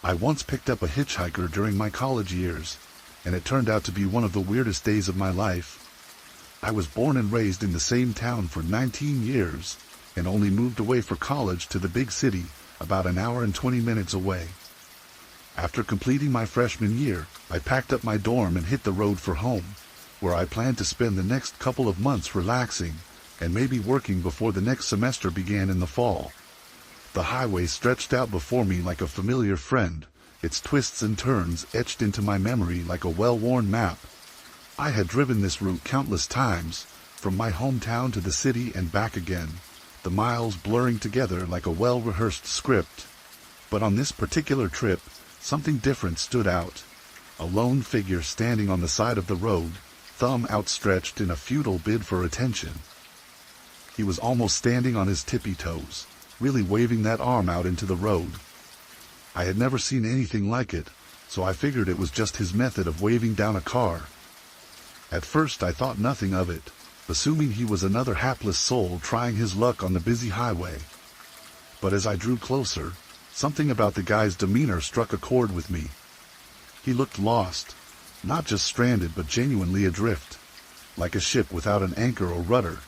I once picked up a hitchhiker during my college years, and it turned out to be one of the weirdest days of my life. I was born and raised in the same town for 19 years, and only moved away for college to the big city, about an hour and 20 minutes away. After completing my freshman year, I packed up my dorm and hit the road for home, where I planned to spend the next couple of months relaxing, and maybe working before the next semester began in the fall. The highway stretched out before me like a familiar friend, its twists and turns etched into my memory like a well-worn map. I had driven this route countless times, from my hometown to the city and back again, the miles blurring together like a well-rehearsed script. But on this particular trip, something different stood out. A lone figure standing on the side of the road, thumb outstretched in a futile bid for attention. He was almost standing on his tippy toes, really waving that arm out into the road. I had never seen anything like it, so I figured it was just his method of waving down a car. At first I thought nothing of it, assuming he was another hapless soul trying his luck on the busy highway. But as I drew closer, something about the guy's demeanor struck a chord with me. He looked lost, not just stranded but genuinely adrift, like a ship without an anchor or rudder.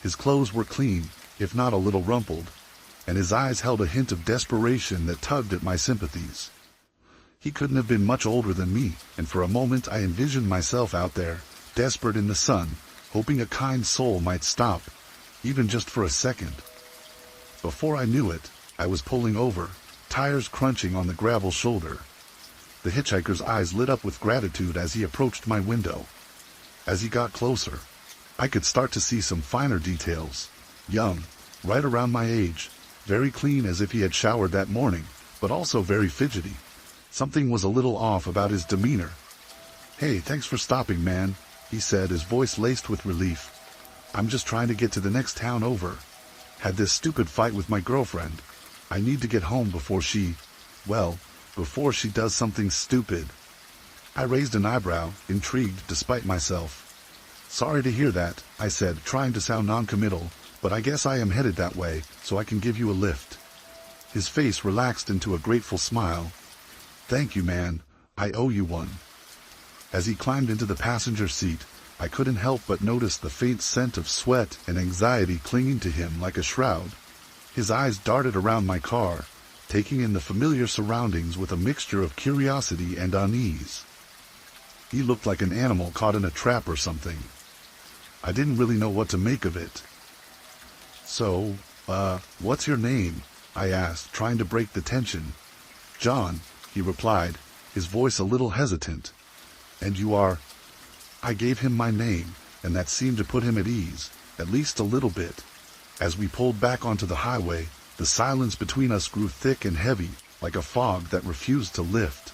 His clothes were clean, if not a little rumpled, and his eyes held a hint of desperation that tugged at my sympathies. He couldn't have been much older than me, and for a moment I envisioned myself out there, desperate in the sun, hoping a kind soul might stop, even just for a second. Before I knew it, I was pulling over, tires crunching on the gravel shoulder. The hitchhiker's eyes lit up with gratitude as he approached my window. As he got closer, I could start to see some finer details. Young, right around my age, very clean as if he had showered that morning, but also very fidgety. Something was a little off about his demeanor. "Hey, thanks for stopping, man," he said, his voice laced with relief. "I'm just trying to get to the next town over. Had this stupid fight with my girlfriend. I need to get home before before she does something stupid." I raised an eyebrow, intrigued despite myself. "Sorry to hear that," I said, trying to sound non-committal, "but I guess I am headed that way, so I can give you a lift." His face relaxed into a grateful smile. "Thank you, man. I owe you one." As he climbed into the passenger seat, I couldn't help but notice the faint scent of sweat and anxiety clinging to him like a shroud. His eyes darted around my car, taking in the familiar surroundings with a mixture of curiosity and unease. He looked like an animal caught in a trap or something. I didn't really know what to make of it. "So, what's your name?" I asked, trying to break the tension. "John," he replied, his voice a little hesitant. "And you are?" I gave him my name, and that seemed to put him at ease, at least a little bit. As we pulled back onto the highway, the silence between us grew thick and heavy, like a fog that refused to lift.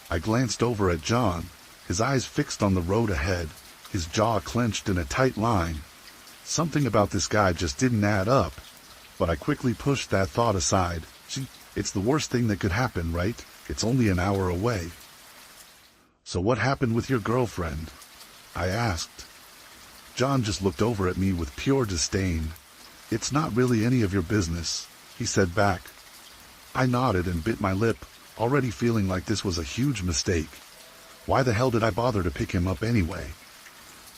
I glanced over at John, his eyes fixed on the road ahead, his jaw clenched in a tight line. Something about this guy just didn't add up, but I quickly pushed that thought aside. It's the worst thing that could happen, right? It's only an hour away. "So what happened with your girlfriend?" I asked. John just looked over at me with pure disdain. "It's not really any of your business," he said back. I nodded and bit my lip, already feeling like this was a huge mistake. Why the hell did I bother to pick him up anyway?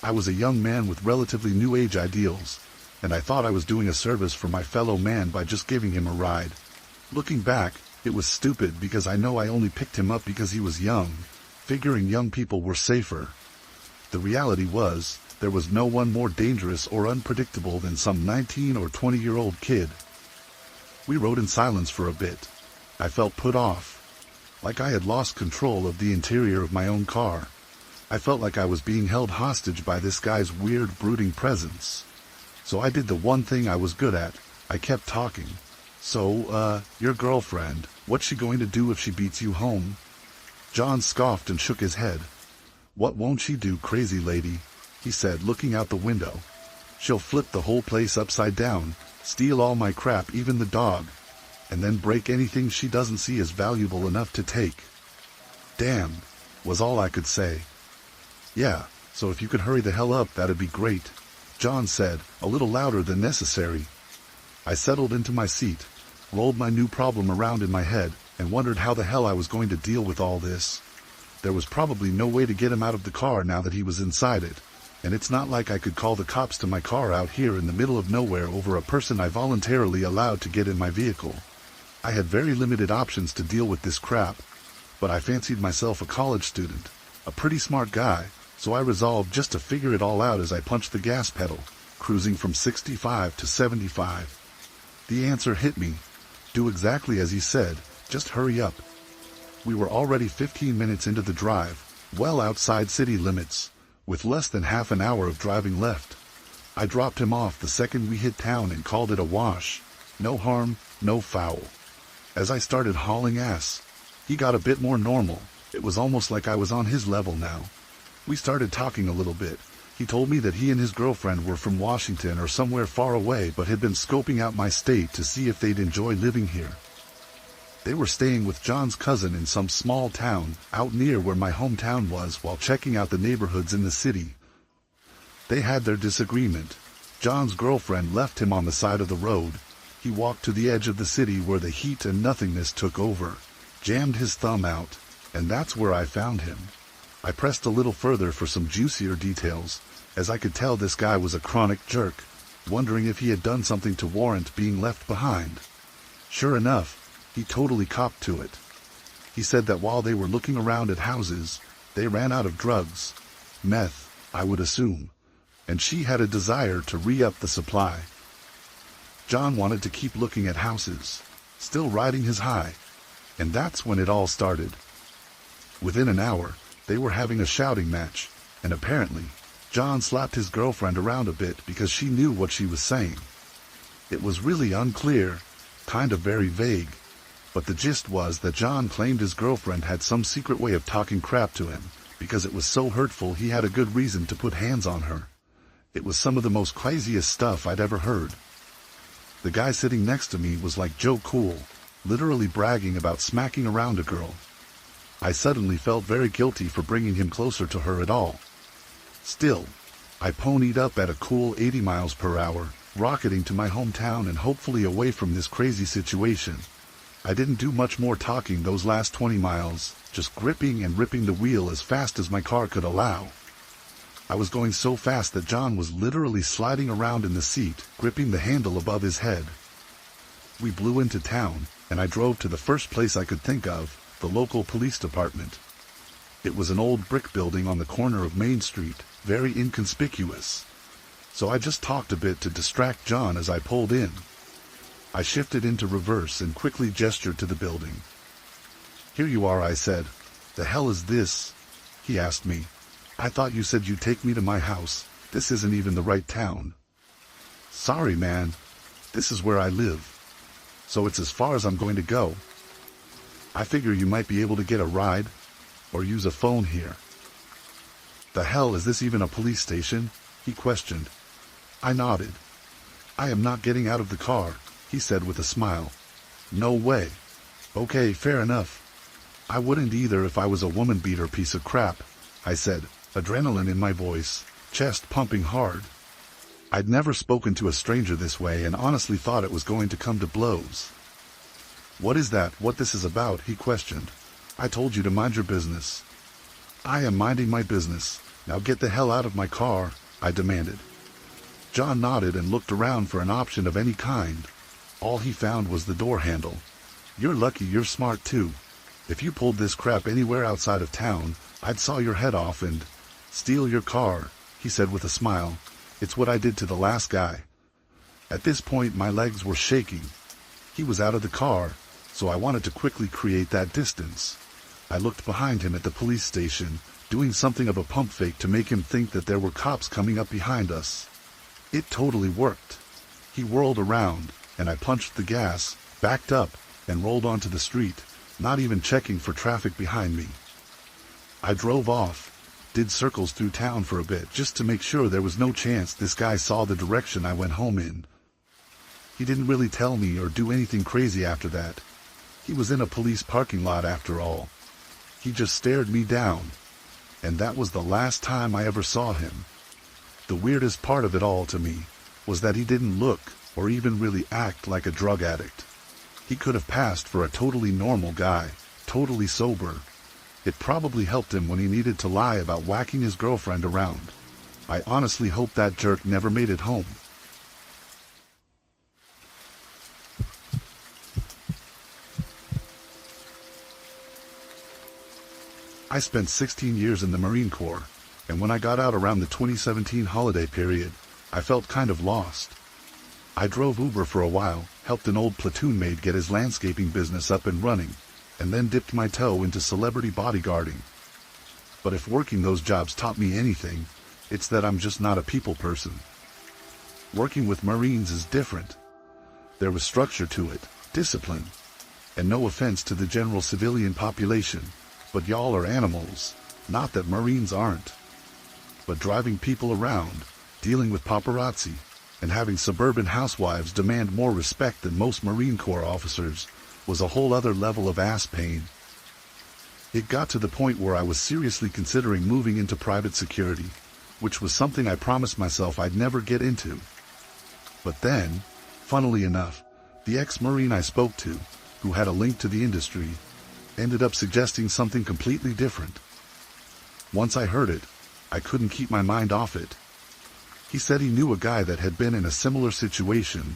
I was a young man with relatively new age ideals, and I thought I was doing a service for my fellow man by just giving him a ride. Looking back, it was stupid because I know I only picked him up because he was young, figuring young people were safer. The reality was, there was no one more dangerous or unpredictable than some 19 or 20-year-old kid. We rode in silence for a bit. I felt put off, like I had lost control of the interior of my own car. I felt like I was being held hostage by this guy's weird, brooding presence. So I did the one thing I was good at. I kept talking. "So, your girlfriend, what's she going to do if she beats you home?" John scoffed and shook his head. "What won't she do, crazy lady?" he said, looking out the window. "She'll flip the whole place upside down, steal all my crap, even the dog, and then break anything she doesn't see as valuable enough to take." "Damn," was all I could say. "Yeah, so if you could hurry the hell up, that'd be great," John said, a little louder than necessary. I settled into my seat, rolled my new problem around in my head, and wondered how the hell I was going to deal with all this. There was probably no way to get him out of the car now that he was inside it, and it's not like I could call the cops to my car out here in the middle of nowhere over a person I voluntarily allowed to get in my vehicle. I had very limited options to deal with this crap, but I fancied myself a college student, a pretty smart guy, so I resolved just to figure it all out as I punched the gas pedal, cruising from 65 to 75. The answer hit me. Do exactly as he said, just hurry up. We were already 15 minutes into the drive, well outside city limits, with less than half an hour of driving left. I dropped him off the second we hit town and called it a wash. No harm, no foul. As I started hauling ass, he got a bit more normal. It was almost like I was on his level now. We started talking a little bit. He told me that he and his girlfriend were from Washington or somewhere far away but had been scoping out my state to see if they'd enjoy living here. They were staying with John's cousin in some small town out near where my hometown was while checking out the neighborhoods in the city. They had their disagreement. John's girlfriend left him on the side of the road. He walked to the edge of the city where the heat and nothingness took over, jammed his thumb out, and that's where I found him. I pressed a little further for some juicier details, as I could tell this guy was a chronic jerk, wondering if he had done something to warrant being left behind. Sure enough, he totally copped to it. He said that while they were looking around at houses, they ran out of drugs, meth, I would assume, and she had a desire to re-up the supply. John wanted to keep looking at houses, still riding his high, and that's when it all started. Within an hour, they were having a shouting match, and apparently, John slapped his girlfriend around a bit because she knew what she was saying. It was really unclear, kind of very vague, but the gist was that John claimed his girlfriend had some secret way of talking crap to him, because it was so hurtful he had a good reason to put hands on her. It was some of the most craziest stuff I'd ever heard. The guy sitting next to me was like Joe Cool, literally bragging about smacking around a girl. I suddenly felt very guilty for bringing him closer to her at all. Still, I ponied up at a cool 80 miles per hour, rocketing to my hometown and hopefully away from this crazy situation. I didn't do much more talking those last 20 miles, just gripping and ripping the wheel as fast as my car could allow. I was going so fast that John was literally sliding around in the seat, gripping the handle above his head. We blew into town, and I drove to the first place I could think of, the local police department. It was an old brick building on the corner of Main Street, very inconspicuous. So I just talked a bit to distract John as I pulled in. I shifted into reverse and quickly gestured to the building. "Here you are," I said. "The hell is this?" He asked me. "I thought you said you'd take me to my house. This isn't even the right town." "Sorry, man. This is where I live. So it's as far as I'm going to go. I figure you might be able to get a ride, or use a phone here." "The hell, is this even a police station?" he questioned. I nodded. "I am not getting out of the car," he said with a smile. "No way." "Okay, fair enough. I wouldn't either if I was a woman-beater piece of crap," I said, adrenaline in my voice, chest pumping hard. I'd never spoken to a stranger this way and honestly thought it was going to come to blows. "What is that, what this is about?" he questioned. "I told you to mind your business." "I am minding my business. Now get the hell out of my car," I demanded. John nodded and looked around for an option of any kind. All he found was the door handle. "You're lucky you're smart too. If you pulled this crap anywhere outside of town, I'd saw your head off and steal your car," he said with a smile. "It's what I did to the last guy." At this point my legs were shaking. He was out of the car, so I wanted to quickly create that distance. I looked behind him at the police station, doing something of a pump fake to make him think that there were cops coming up behind us. It totally worked. He whirled around, and I punched the gas, backed up, and rolled onto the street, not even checking for traffic behind me. I drove off, did circles through town for a bit just to make sure there was no chance this guy saw the direction I went home in. He didn't really tell me or do anything crazy after that. He was in a police parking lot after all. He just stared me down, and that was the last time I ever saw him. The weirdest part of it all to me was that he didn't look or even really act like a drug addict. He could have passed for a totally normal guy, totally sober. It probably helped him when he needed to lie about whacking his girlfriend around. I honestly hope that jerk never made it home. I spent 16 years in the Marine Corps, and when I got out around the 2017 holiday period, I felt kind of lost. I drove Uber for a while, helped an old platoon mate get his landscaping business up and running, and then dipped my toe into celebrity bodyguarding. But if working those jobs taught me anything, it's that I'm just not a people person. Working with Marines is different. There was structure to it, discipline, and no offense to the general civilian population, but y'all are animals, not that Marines aren't. But driving people around, dealing with paparazzi, and having suburban housewives demand more respect than most Marine Corps officers was a whole other level of ass pain. It got to the point where I was seriously considering moving into private security, which was something I promised myself I'd never get into. But then, funnily enough, the ex-Marine I spoke to, who had a link to the industry, ended up suggesting something completely different. Once I heard it, I couldn't keep my mind off it. He said he knew a guy that had been in a similar situation,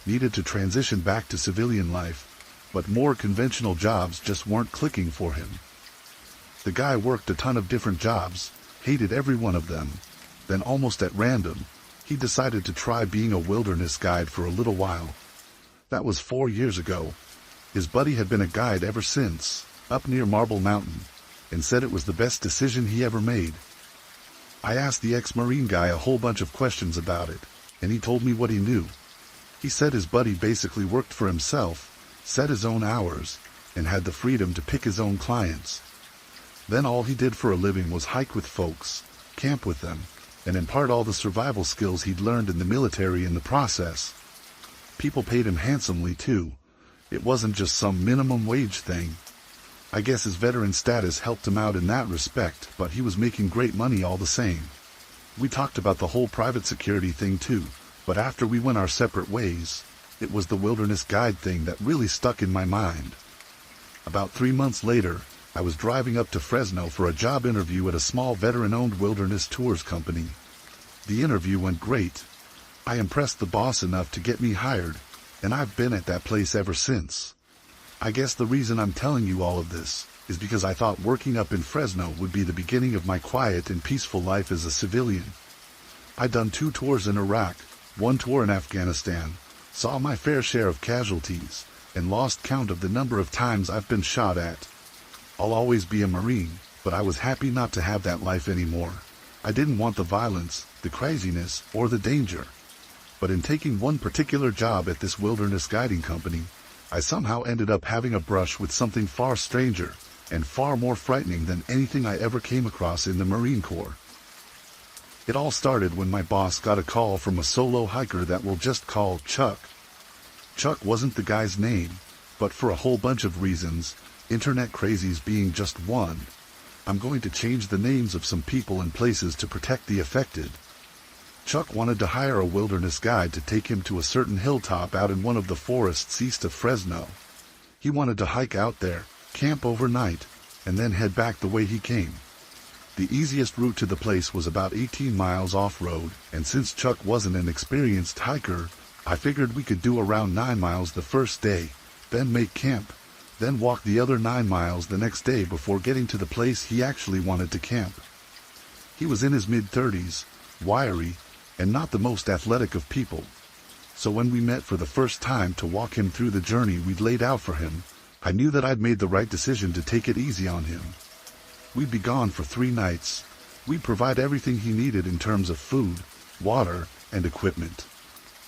needed to transition back to civilian life, but more conventional jobs just weren't clicking for him. The guy worked a ton of different jobs, hated every one of them. Then almost at random, he decided to try being a wilderness guide for a little while. That was 4 years ago. His buddy had been a guide ever since, up near Marble Mountain, and said it was the best decision he ever made. I asked the ex-Marine guy a whole bunch of questions about it, and he told me what he knew. He said his buddy basically worked for himself, set his own hours, and had the freedom to pick his own clients. Then all he did for a living was hike with folks, camp with them, and impart all the survival skills he'd learned in the military in the process. People paid him handsomely too. It wasn't just some minimum wage thing. I guess his veteran status helped him out in that respect, but he was making great money all the same. We talked about the whole private security thing too, but after we went our separate ways, it was the wilderness guide thing that really stuck in my mind. About 3 months later, I was driving up to Fresno for a job interview at a small veteran-owned wilderness tours company. The interview went great. I impressed the boss enough to get me hired, and I've been at that place ever since. I guess the reason I'm telling you all of this is because I thought working up in Fresno would be the beginning of my quiet and peaceful life as a civilian. I'd done 2 tours in Iraq, 1 tour in Afghanistan, saw my fair share of casualties, and lost count of the number of times I've been shot at. I'll always be a Marine, but I was happy not to have that life anymore. I didn't want the violence, the craziness, or the danger. But in taking one particular job at this wilderness guiding company, I somehow ended up having a brush with something far stranger and far more frightening than anything I ever came across in the Marine Corps. It all started when my boss got a call from a solo hiker that we'll just call Chuck. Chuck wasn't the guy's name, but for a whole bunch of reasons, internet crazies being just one, I'm going to change the names of some people and places to protect the affected. Chuck wanted to hire a wilderness guide to take him to a certain hilltop out in one of the forests east of Fresno. He wanted to hike out there, camp overnight, and then head back the way he came. The easiest route to the place was about 18 miles off-road, and since Chuck wasn't an experienced hiker, I figured we could do around 9 miles the first day, then make camp, then walk the other 9 miles the next day before getting to the place he actually wanted to camp. He was in his mid-30s, wiry, and not the most athletic of people. So when we met for the first time to walk him through the journey we'd laid out for him, I knew that I'd made the right decision to take it easy on him. We'd be gone for 3 nights. We'd provide everything he needed in terms of food, water, and equipment.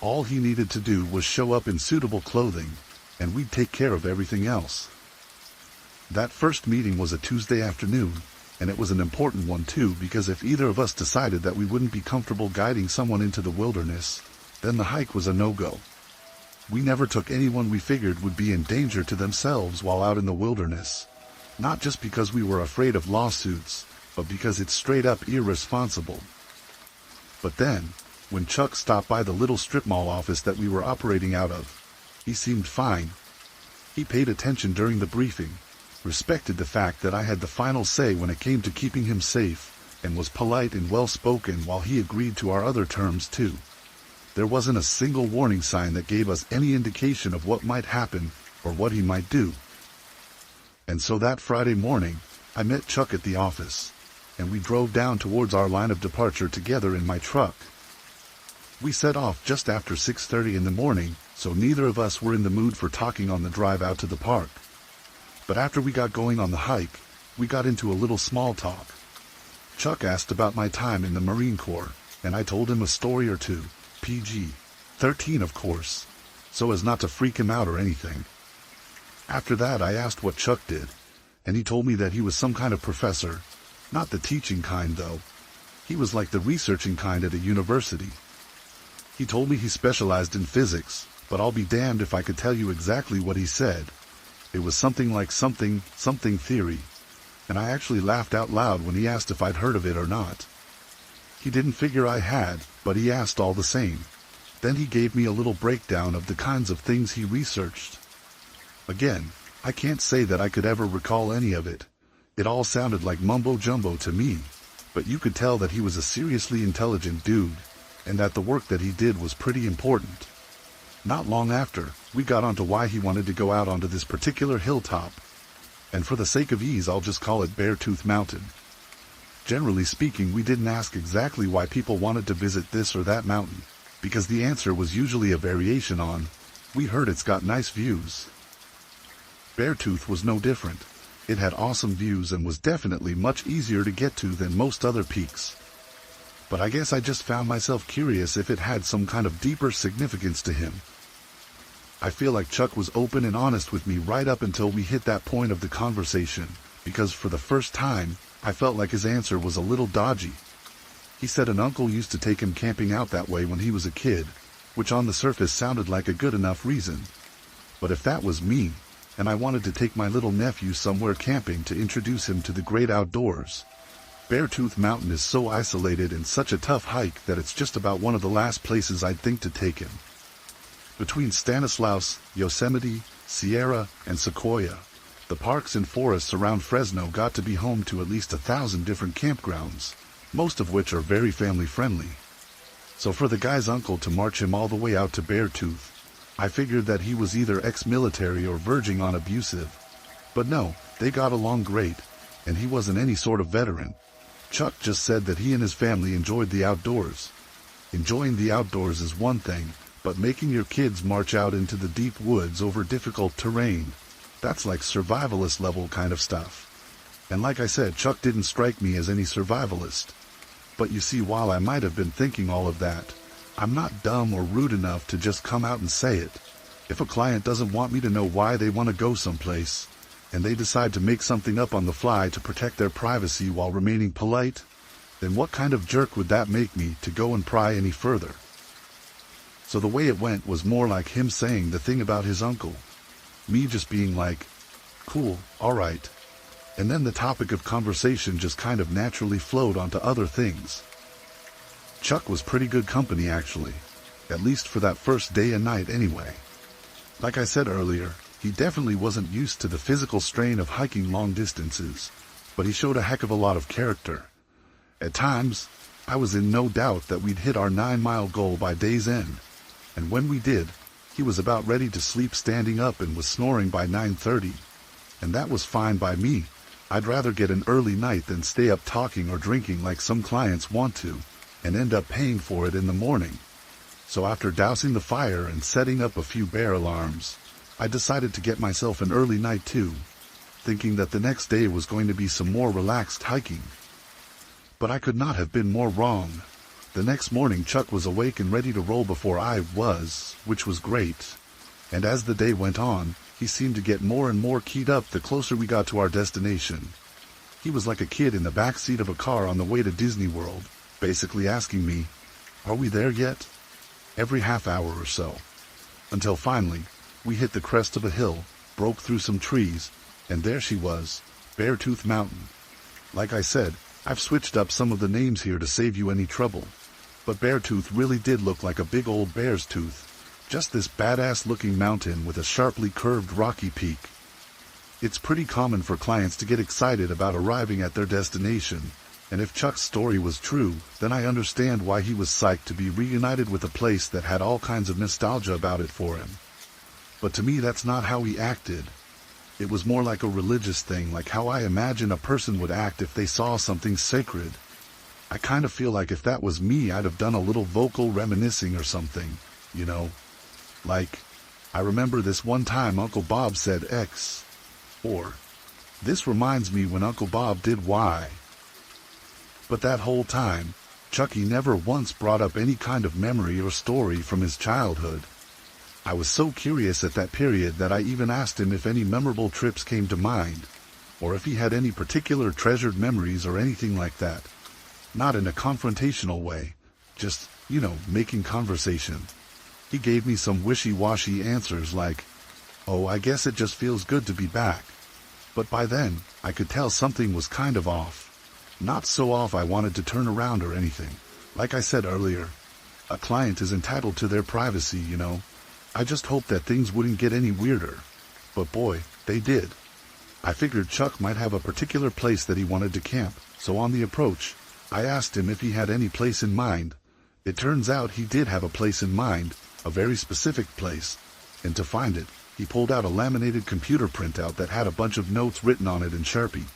All he needed to do was show up in suitable clothing, and we'd take care of everything else. That first meeting was a Tuesday afternoon, and it was an important one too, because if either of us decided that we wouldn't be comfortable guiding someone into the wilderness, then the hike was a no-go. We never took anyone we figured would be in danger to themselves while out in the wilderness, not just because we were afraid of lawsuits, but because it's straight up irresponsible. But then, when Chuck stopped by the little strip mall office that we were operating out of, he seemed fine. He paid attention during the briefing, respected the fact that I had the final say when it came to keeping him safe, and was polite and well-spoken while he agreed to our other terms too. There wasn't a single warning sign that gave us any indication of what might happen or what he might do. And so that Friday morning, I met Chuck at the office, and we drove down towards our line of departure together in my truck. We set off just after 6:30 in the morning, so neither of us were in the mood for talking on the drive out to the park. But after we got going on the hike, we got into a little small talk. Chuck asked about my time in the Marine Corps, and I told him a story or two, PG-13 of course, so as not to freak him out or anything. After that I asked what Chuck did, and he told me that he was some kind of professor, not the teaching kind though. He was like the researching kind at a university. He told me he specialized in physics, but I'll be damned if I could tell you exactly what he said. It was something like something theory, and I actually laughed out loud when he asked if I'd heard of it or not. He didn't figure I had, but he asked all the same. Then he gave me a little breakdown of the kinds of things he researched. Again, I can't say that I could ever recall any of it. It all sounded like mumbo-jumbo to me, but you could tell that he was a seriously intelligent dude, and that the work that he did was pretty important. Not long after, we got onto why he wanted to go out onto this particular hilltop, and for the sake of ease I'll just call it Beartooth Mountain. Generally speaking, we didn't ask exactly why people wanted to visit this or that mountain, because the answer was usually a variation on, we heard it's got nice views. Beartooth was no different. It had awesome views and was definitely much easier to get to than most other peaks. But I guess I just found myself curious if it had some kind of deeper significance to him. I feel like Chuck was open and honest with me right up until we hit that point of the conversation, because for the first time, I felt like his answer was a little dodgy. He said an uncle used to take him camping out that way when he was a kid, which on the surface sounded like a good enough reason. But if that was me, and I wanted to take my little nephew somewhere camping to introduce him to the great outdoors, Beartooth Mountain is so isolated and such a tough hike that it's just about one of the last places I'd think to take him. Between Stanislaus, Yosemite, Sierra, and Sequoia, the parks and forests around Fresno got to be home to at least 1,000 different campgrounds, most of which are very family-friendly. So for the guy's uncle to march him all the way out to Beartooth, I figured that he was either ex-military or verging on abusive. But no, they got along great, and he wasn't any sort of veteran. Chuck just said that he and his family enjoyed the outdoors. Enjoying the outdoors is one thing, but making your kids march out into the deep woods over difficult terrain, that's like survivalist level kind of stuff. And like I said, Chuck didn't strike me as any survivalist. But you see, while I might have been thinking all of that, I'm not dumb or rude enough to just come out and say it. If a client doesn't want me to know why they want to go someplace, and they decide to make something up on the fly to protect their privacy while remaining polite, then what kind of jerk would that make me to go and pry any further? So the way it went was more like him saying the thing about his uncle, me just being like, cool, alright, and then the topic of conversation just kind of naturally flowed onto other things. Chuck was pretty good company actually, at least for that first day and night anyway. Like I said earlier, he definitely wasn't used to the physical strain of hiking long distances, but he showed a heck of a lot of character. At times, I was in no doubt that we'd hit our 9-mile goal by day's end, and when we did, he was about ready to sleep standing up and was snoring by 9:30, and that was fine by me. I'd rather get an early night than stay up talking or drinking like some clients want to, and end up paying for it in the morning. So after dousing the fire and setting up a few bear alarms, I decided to get myself an early night too, thinking that the next day was going to be some more relaxed hiking. But I could not have been more wrong. The next morning Chuck was awake and ready to roll before I was, which was great. And as the day went on, he seemed to get more and more keyed up the closer we got to our destination. He was like a kid in the back seat of a car on the way to Disney World, basically asking me, "Are we there yet?" every half hour or so. Until finally, we hit the crest of a hill, broke through some trees, and there she was, Beartooth Mountain. Like I said, I've switched up some of the names here to save you any trouble, but Beartooth really did look like a big old bear's tooth, Just this badass-looking mountain with a sharply curved rocky peak. It's pretty common for clients to get excited about arriving at their destination, and if Chuck's story was true, then I understand why he was psyched to be reunited with a place that had all kinds of nostalgia about it for him. But to me, that's not how he acted. It was more like a religious thing, like how I imagine a person would act if they saw something sacred. I kind of feel like if that was me, I'd have done a little vocal reminiscing or something, you know? Like, I remember this one time Uncle Bob said X. Or, this reminds me when Uncle Bob did Y. But that whole time, Chucky never once brought up any kind of memory or story from his childhood. I was so curious at that period that I even asked him if any memorable trips came to mind, or if he had any particular treasured memories or anything like that. Not in a confrontational way, just, making conversation. He gave me some wishy-washy answers like, "Oh, I guess it just feels good to be back." But by then, I could tell something was kind of off. Not so off I wanted to turn around or anything. Like I said earlier, a client is entitled to their privacy, I just hoped that things wouldn't get any weirder. But boy, they did. I figured Chuck might have a particular place that he wanted to camp, so on the approach, I asked him if he had any place in mind. It turns out he did have a place in mind, a very specific place, and to find it, he pulled out a laminated computer printout that had a bunch of notes written on it in Sharpie.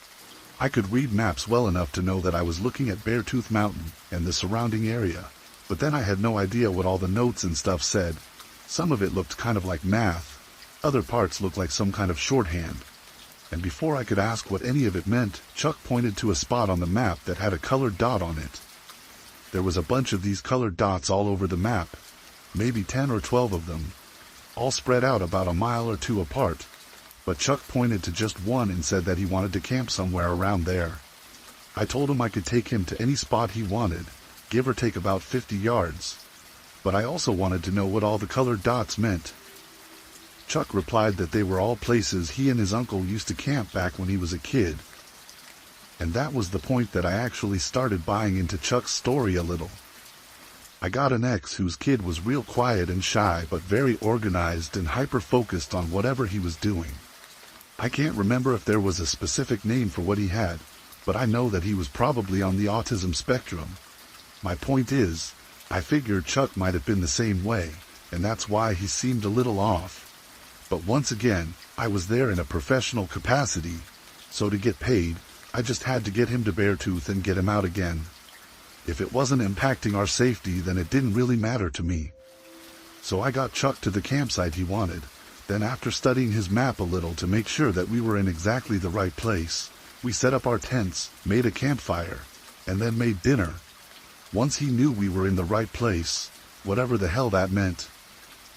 I could read maps well enough to know that I was looking at Beartooth Mountain and the surrounding area, but then I had no idea what all the notes and stuff said. Some of it looked kind of like math, other parts looked like some kind of shorthand. And before I could ask what any of it meant, Chuck pointed to a spot on the map that had a colored dot on it. There was a bunch of these colored dots all over the map, maybe 10 or 12 of them, all spread out about a mile or two apart. But Chuck pointed to just one and said that he wanted to camp somewhere around there. I told him I could take him to any spot he wanted, give or take about 50 yards. But I also wanted to know what all the colored dots meant. Chuck replied that they were all places he and his uncle used to camp back when he was a kid. And that was the point that I actually started buying into Chuck's story a little. I got an ex whose kid was real quiet and shy but very organized and hyper-focused on whatever he was doing. I can't remember if there was a specific name for what he had, but I know that he was probably on the autism spectrum. My point is, I figured Chuck might have been the same way, and that's why he seemed a little off. But once again, I was there in a professional capacity, so to get paid, I just had to get him to Beartooth and get him out again. If it wasn't impacting our safety, then it didn't really matter to me. So I got Chuck to the campsite he wanted. Then after studying his map a little to make sure that we were in exactly the right place, we set up our tents, made a campfire, and then made dinner. Once he knew we were in the right place, whatever the hell that meant,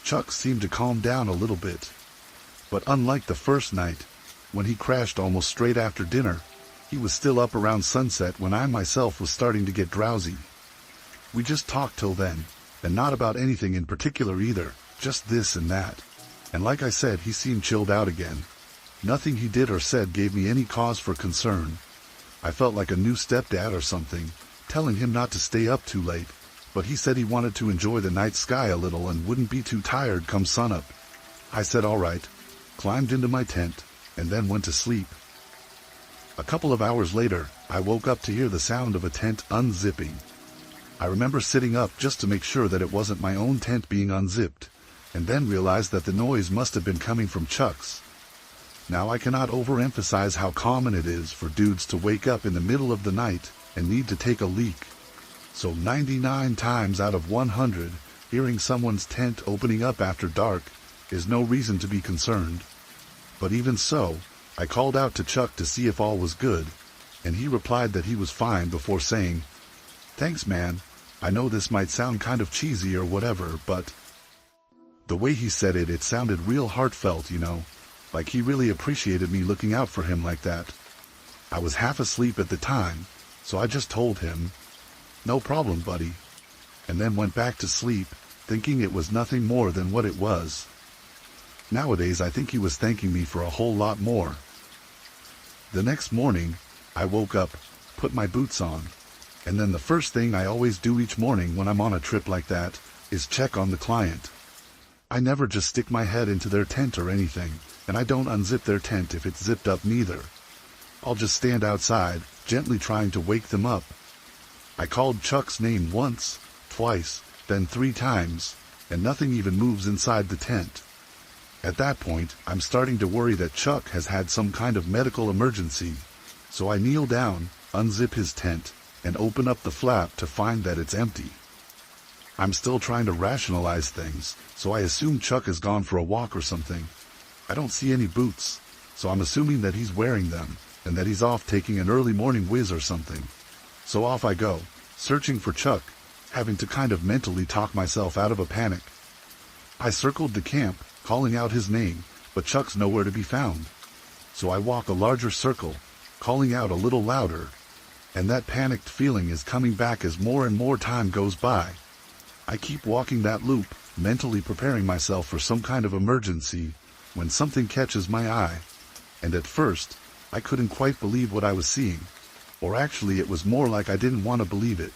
Chuck seemed to calm down a little bit. But unlike the first night, when he crashed almost straight after dinner, he was still up around sunset when I myself was starting to get drowsy. We just talked till then, and not about anything in particular either, just this and that. And like I said, he seemed chilled out again. Nothing he did or said gave me any cause for concern. I felt like a new stepdad or something, telling him not to stay up too late, but he said he wanted to enjoy the night sky a little and wouldn't be too tired come sunup. I said all right, climbed into my tent, and then went to sleep. A couple of hours later, I woke up to hear the sound of a tent unzipping. I remember sitting up just to make sure that it wasn't my own tent being unzipped, and then realized that the noise must have been coming from Chuck's. Now I cannot overemphasize how common it is for dudes to wake up in the middle of the night and need to take a leak. So 99 times out of 100, hearing someone's tent opening up after dark is no reason to be concerned. But even so, I called out to Chuck to see if all was good, and he replied that he was fine before saying, "Thanks, man. I know this might sound kind of cheesy or whatever, but..." The way he said it, it sounded real heartfelt, like he really appreciated me looking out for him like that. I was half asleep at the time, so I just told him, "No problem, buddy," and then went back to sleep, thinking it was nothing more than what it was. Nowadays I think he was thanking me for a whole lot more. The next morning, I woke up, put my boots on, and then the first thing I always do each morning when I'm on a trip like that is check on the client. I never just stick my head into their tent or anything, and I don't unzip their tent if it's zipped up neither. I'll just stand outside, gently trying to wake them up. I called Chuck's name once, twice, then 3 times, and nothing even moves inside the tent. At that point, I'm starting to worry that Chuck has had some kind of medical emergency, so I kneel down, unzip his tent, and open up the flap to find that it's empty. I'm still trying to rationalize things, so I assume Chuck has gone for a walk or something. I don't see any boots, so I'm assuming that he's wearing them, and that he's off taking an early morning whiz or something. So off I go, searching for Chuck, having to kind of mentally talk myself out of a panic. I circled the camp, calling out his name, but Chuck's nowhere to be found. So I walk a larger circle, calling out a little louder, and that panicked feeling is coming back as more and more time goes by. I keep walking that loop, mentally preparing myself for some kind of emergency, when something catches my eye, and at first, I couldn't quite believe what I was seeing, or actually it was more like I didn't want to believe it.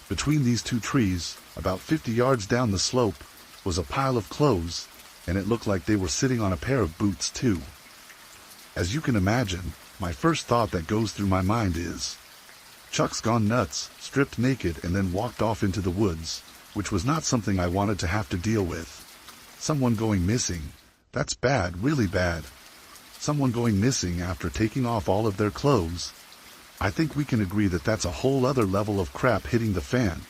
Between these 2 trees, about 50 yards down the slope, was a pile of clothes, and it looked like they were sitting on a pair of boots too. As you can imagine, my first thought that goes through my mind is, Chuck's gone nuts, stripped naked and then walked off into the woods, which was not something I wanted to have to deal with. Someone going missing, that's bad, really bad. Someone going missing after taking off all of their clothes. I think we can agree that that's a whole other level of crap hitting the fan.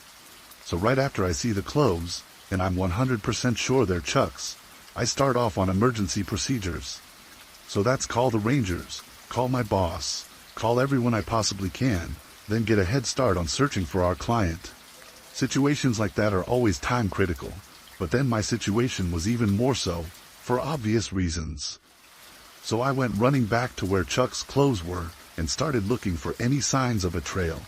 So right after I see the clothes, and I'm 100% sure they're Chuck's, I start off on emergency procedures. So that's call the Rangers, call my boss, call everyone I possibly can, then get a head start on searching for our client. Situations like that are always time critical, but then my situation was even more so, for obvious reasons. So I went running back to where Chuck's clothes were, and started looking for any signs of a trail.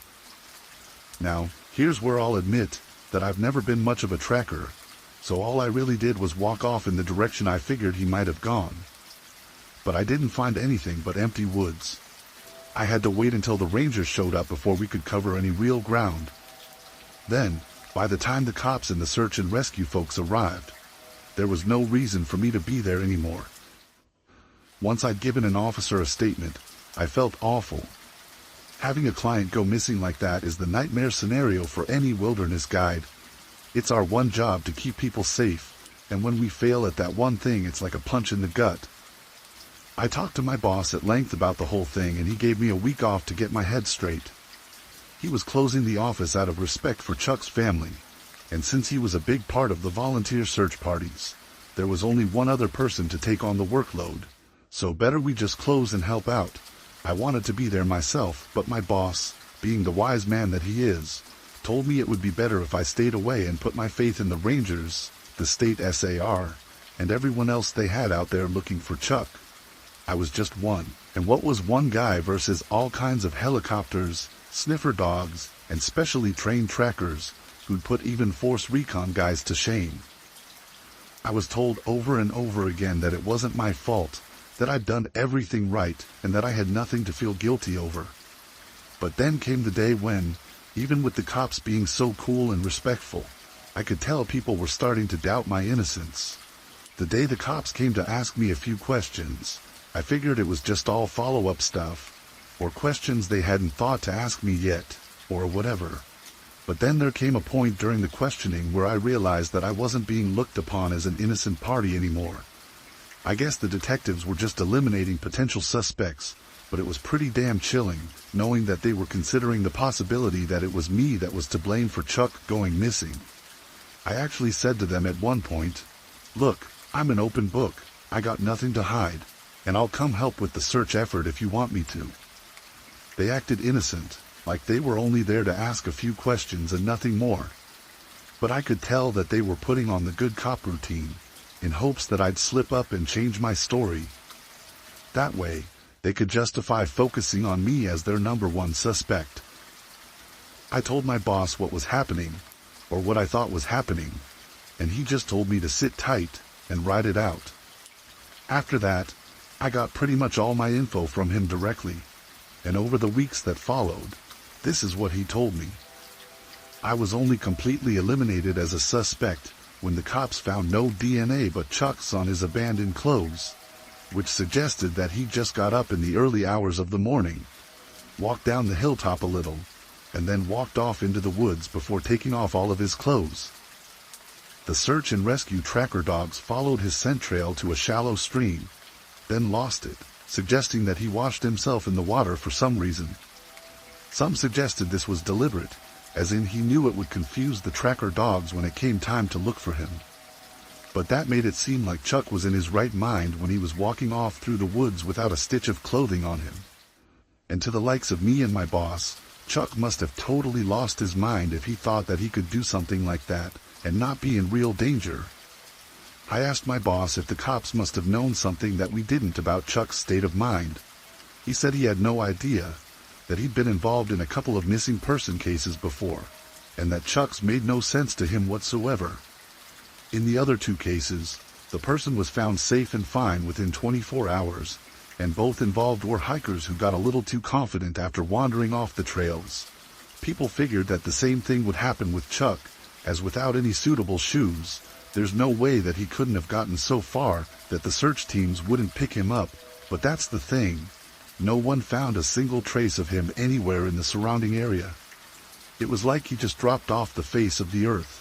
Now, here's where I'll admit that I've never been much of a tracker, so all I really did was walk off in the direction I figured he might have gone. But I didn't find anything but empty woods. I had to wait until the Rangers showed up before we could cover any real ground. Then, by the time the cops and the search and rescue folks arrived, there was no reason for me to be there anymore. Once I'd given an officer a statement, I felt awful. Having a client go missing like that is the nightmare scenario for any wilderness guide. It's our one job to keep people safe, and when we fail at that one thing, it's like a punch in the gut. I talked to my boss at length about the whole thing, and he gave me a week off to get my head straight. He was closing the office out of respect for Chuck's family, and since he was a big part of the volunteer search parties, there was only one other person to take on the workload, so better we just close and help out. I wanted to be there myself, but my boss, being the wise man that he is, told me it would be better if I stayed away and put my faith in the Rangers, the state SAR, and everyone else they had out there looking for Chuck. I was just one, and what was one guy versus all kinds of helicopters, sniffer dogs, and specially trained trackers, who'd put even force recon guys to shame. I was told over and over again that it wasn't my fault, that I'd done everything right, and that I had nothing to feel guilty over. But then came the day when, even with the cops being so cool and respectful, I could tell people were starting to doubt my innocence. The day the cops came to ask me a few questions, I figured it was just all follow-up stuff, or questions they hadn't thought to ask me yet, or whatever. But then there came a point during the questioning where I realized that I wasn't being looked upon as an innocent party anymore. I guess the detectives were just eliminating potential suspects, but it was pretty damn chilling, knowing that they were considering the possibility that it was me that was to blame for Chuck going missing. I actually said to them at one point, "Look, I'm an open book, I got nothing to hide, and I'll come help with the search effort if you want me to." They acted innocent, like they were only there to ask a few questions and nothing more. But I could tell that they were putting on the good cop routine, in hopes that I'd slip up and change my story. That way, they could justify focusing on me as their number one suspect. I told my boss what was happening, or what I thought was happening, and he just told me to sit tight and ride it out. After that, I got pretty much all my info from him directly, and over the weeks that followed, this is what he told me. I was only completely eliminated as a suspect, when the cops found no DNA but Chuck's on his abandoned clothes, which suggested that he just got up in the early hours of the morning, walked down the hilltop a little, and then walked off into the woods before taking off all of his clothes. The search and rescue tracker dogs followed his scent trail to a shallow stream, then lost it, suggesting that he washed himself in the water for some reason. Some suggested this was deliberate, as in he knew it would confuse the tracker dogs when it came time to look for him. But that made it seem like Chuck was in his right mind when he was walking off through the woods without a stitch of clothing on him. And to the likes of me and my boss, Chuck must have totally lost his mind if he thought that he could do something like that and not be in real danger. I asked my boss if the cops must have known something that we didn't about Chuck's state of mind. He said he had no idea, that he'd been involved in a couple of missing person cases before, and that Chuck's made no sense to him whatsoever. In the other two cases, the person was found safe and fine within 24 hours, and both involved were hikers who got a little too confident after wandering off the trails. People figured that the same thing would happen with Chuck, as without any suitable shoes, there's no way that he couldn't have gotten so far that the search teams wouldn't pick him up, but that's the thing. No one found a single trace of him anywhere in the surrounding area. It was like he just dropped off the face of the earth.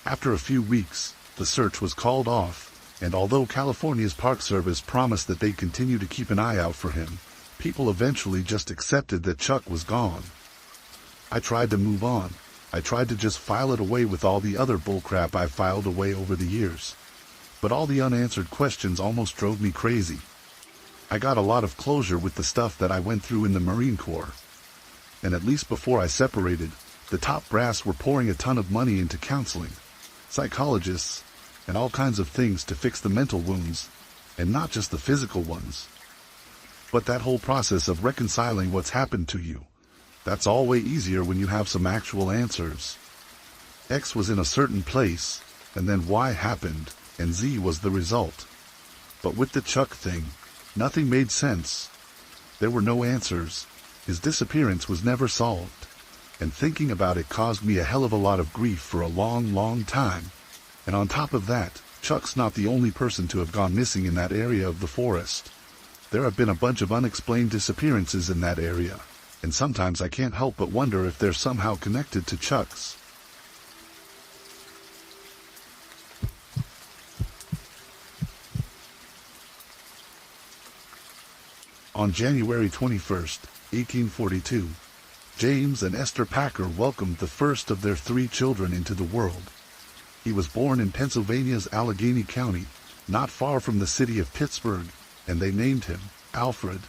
After a few weeks, the search was called off, and although California's Park Service promised that they'd continue to keep an eye out for him, people eventually just accepted that Chuck was gone. I tried to move on. I tried to just file it away with all the other bullcrap I filed away over the years. But all the unanswered questions almost drove me crazy. I got a lot of closure with the stuff that I went through in the Marine Corps. And at least before I separated, the top brass were pouring a ton of money into counseling, psychologists, and all kinds of things to fix the mental wounds, and not just the physical ones. But that whole process of reconciling what's happened to you, that's all way easier when you have some actual answers. X was in a certain place, and then Y happened, and Z was the result. But with the Chuck thing, nothing made sense. There were no answers. His disappearance was never solved. And thinking about it caused me a hell of a lot of grief for a long, long time. And on top of that, Chuck's not the only person to have gone missing in that area of the forest. There have been a bunch of unexplained disappearances in that area, and sometimes I can't help but wonder if they're somehow connected to Chuck's. On January 21, 1842, James and Esther Packer welcomed the first of their 3 children into the world. He was born in Pennsylvania's Allegheny County, not far from the city of Pittsburgh, and they named him Alfred.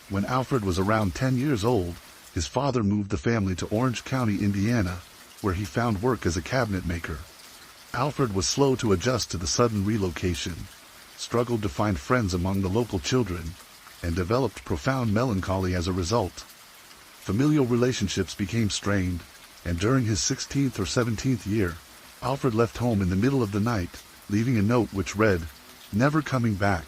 When Alfred was around 10 years old, his father moved the family to Orange County, Indiana, where he found work as a cabinet maker. Alfred was slow to adjust to the sudden relocation, struggled to find friends among the local children, and developed profound melancholy as a result. Familial relationships became strained, and during his 16th or 17th year, Alfred left home in the middle of the night, leaving a note which read, "Never coming back."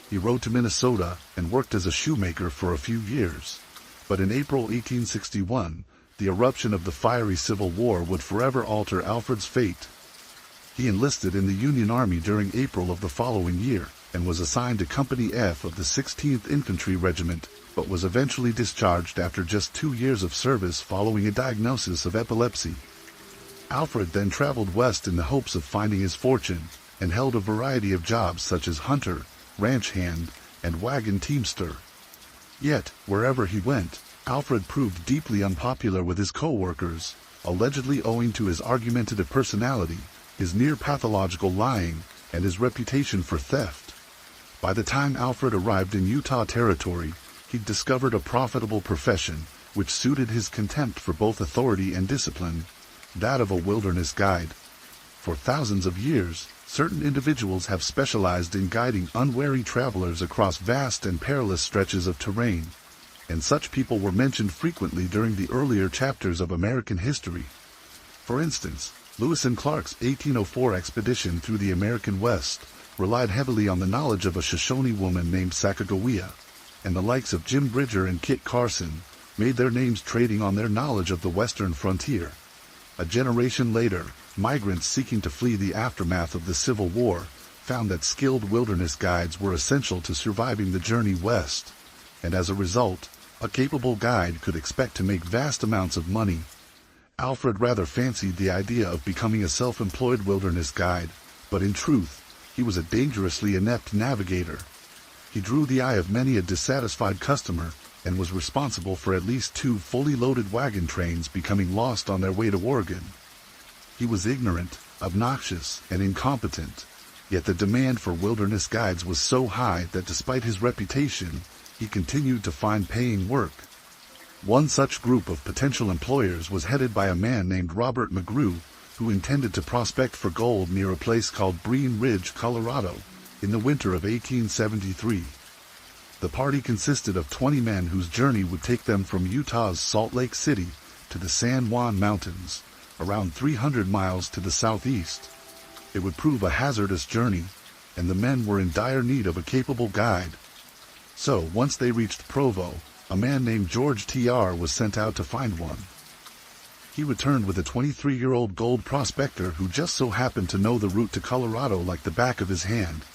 He rode to Minnesota and worked as a shoemaker for a few years, but in April 1861, the eruption of the fiery Civil War would forever alter Alfred's fate. He enlisted in the Union Army during April of the following year, and was assigned to Company F of the 16th Infantry Regiment, but was eventually discharged after just 2 years of service following a diagnosis of epilepsy. Alfred then traveled west in the hopes of finding his fortune, and held a variety of jobs such as hunter, ranch hand, and wagon teamster. Yet, wherever he went, Alfred proved deeply unpopular with his co-workers, allegedly owing to his argumentative personality, his near-pathological lying, and his reputation for theft. By the time Alfred arrived in Utah Territory, he'd discovered a profitable profession, which suited his contempt for both authority and discipline, that of a wilderness guide. For thousands of years, certain individuals have specialized in guiding unwary travelers across vast and perilous stretches of terrain, and such people were mentioned frequently during the earlier chapters of American history. For instance, Lewis and Clark's 1804 expedition through the American West relied heavily on the knowledge of a Shoshone woman named Sacagawea, and the likes of Jim Bridger and Kit Carson made their names trading on their knowledge of the western frontier. A generation later, migrants seeking to flee the aftermath of the Civil War found that skilled wilderness guides were essential to surviving the journey west, and as a result, a capable guide could expect to make vast amounts of money. Alfred rather fancied the idea of becoming a self-employed wilderness guide, but in truth, he was a dangerously inept navigator. He drew the eye of many a dissatisfied customer and was responsible for at least 2 fully loaded wagon trains becoming lost on their way to Oregon. He was ignorant, obnoxious, and incompetent, yet the demand for wilderness guides was so high that despite his reputation, he continued to find paying work. One such group of potential employers was headed by a man named Robert McGrew, who intended to prospect for gold near a place called Breen Ridge, Colorado, in the winter of 1873. The party consisted of 20 men whose journey would take them from Utah's Salt Lake City to the San Juan Mountains, around 300 miles to the southeast. It would prove a hazardous journey, and the men were in dire need of a capable guide. So, once they reached Provo, a man named George T.R. was sent out to find one. He returned with a 23-year-old gold prospector who just so happened to know the route to Colorado like the back of his hand.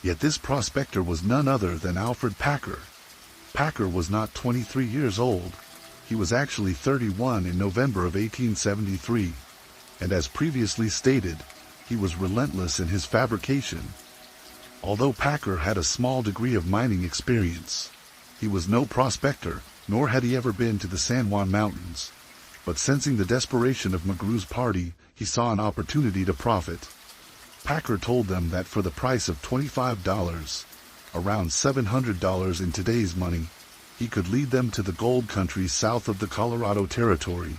Yet this prospector was none other than Alfred Packer. Packer was not 23 years old. He was actually 31 in November of 1873. And as previously stated, he was relentless in his fabrication. Although Packer had a small degree of mining experience, he was no prospector, nor had he ever been to the San Juan Mountains. But sensing the desperation of McGrew's party, he saw an opportunity to profit. Packer told them that for the price of $25, around $700 in today's money, he could lead them to the gold country south of the Colorado Territory.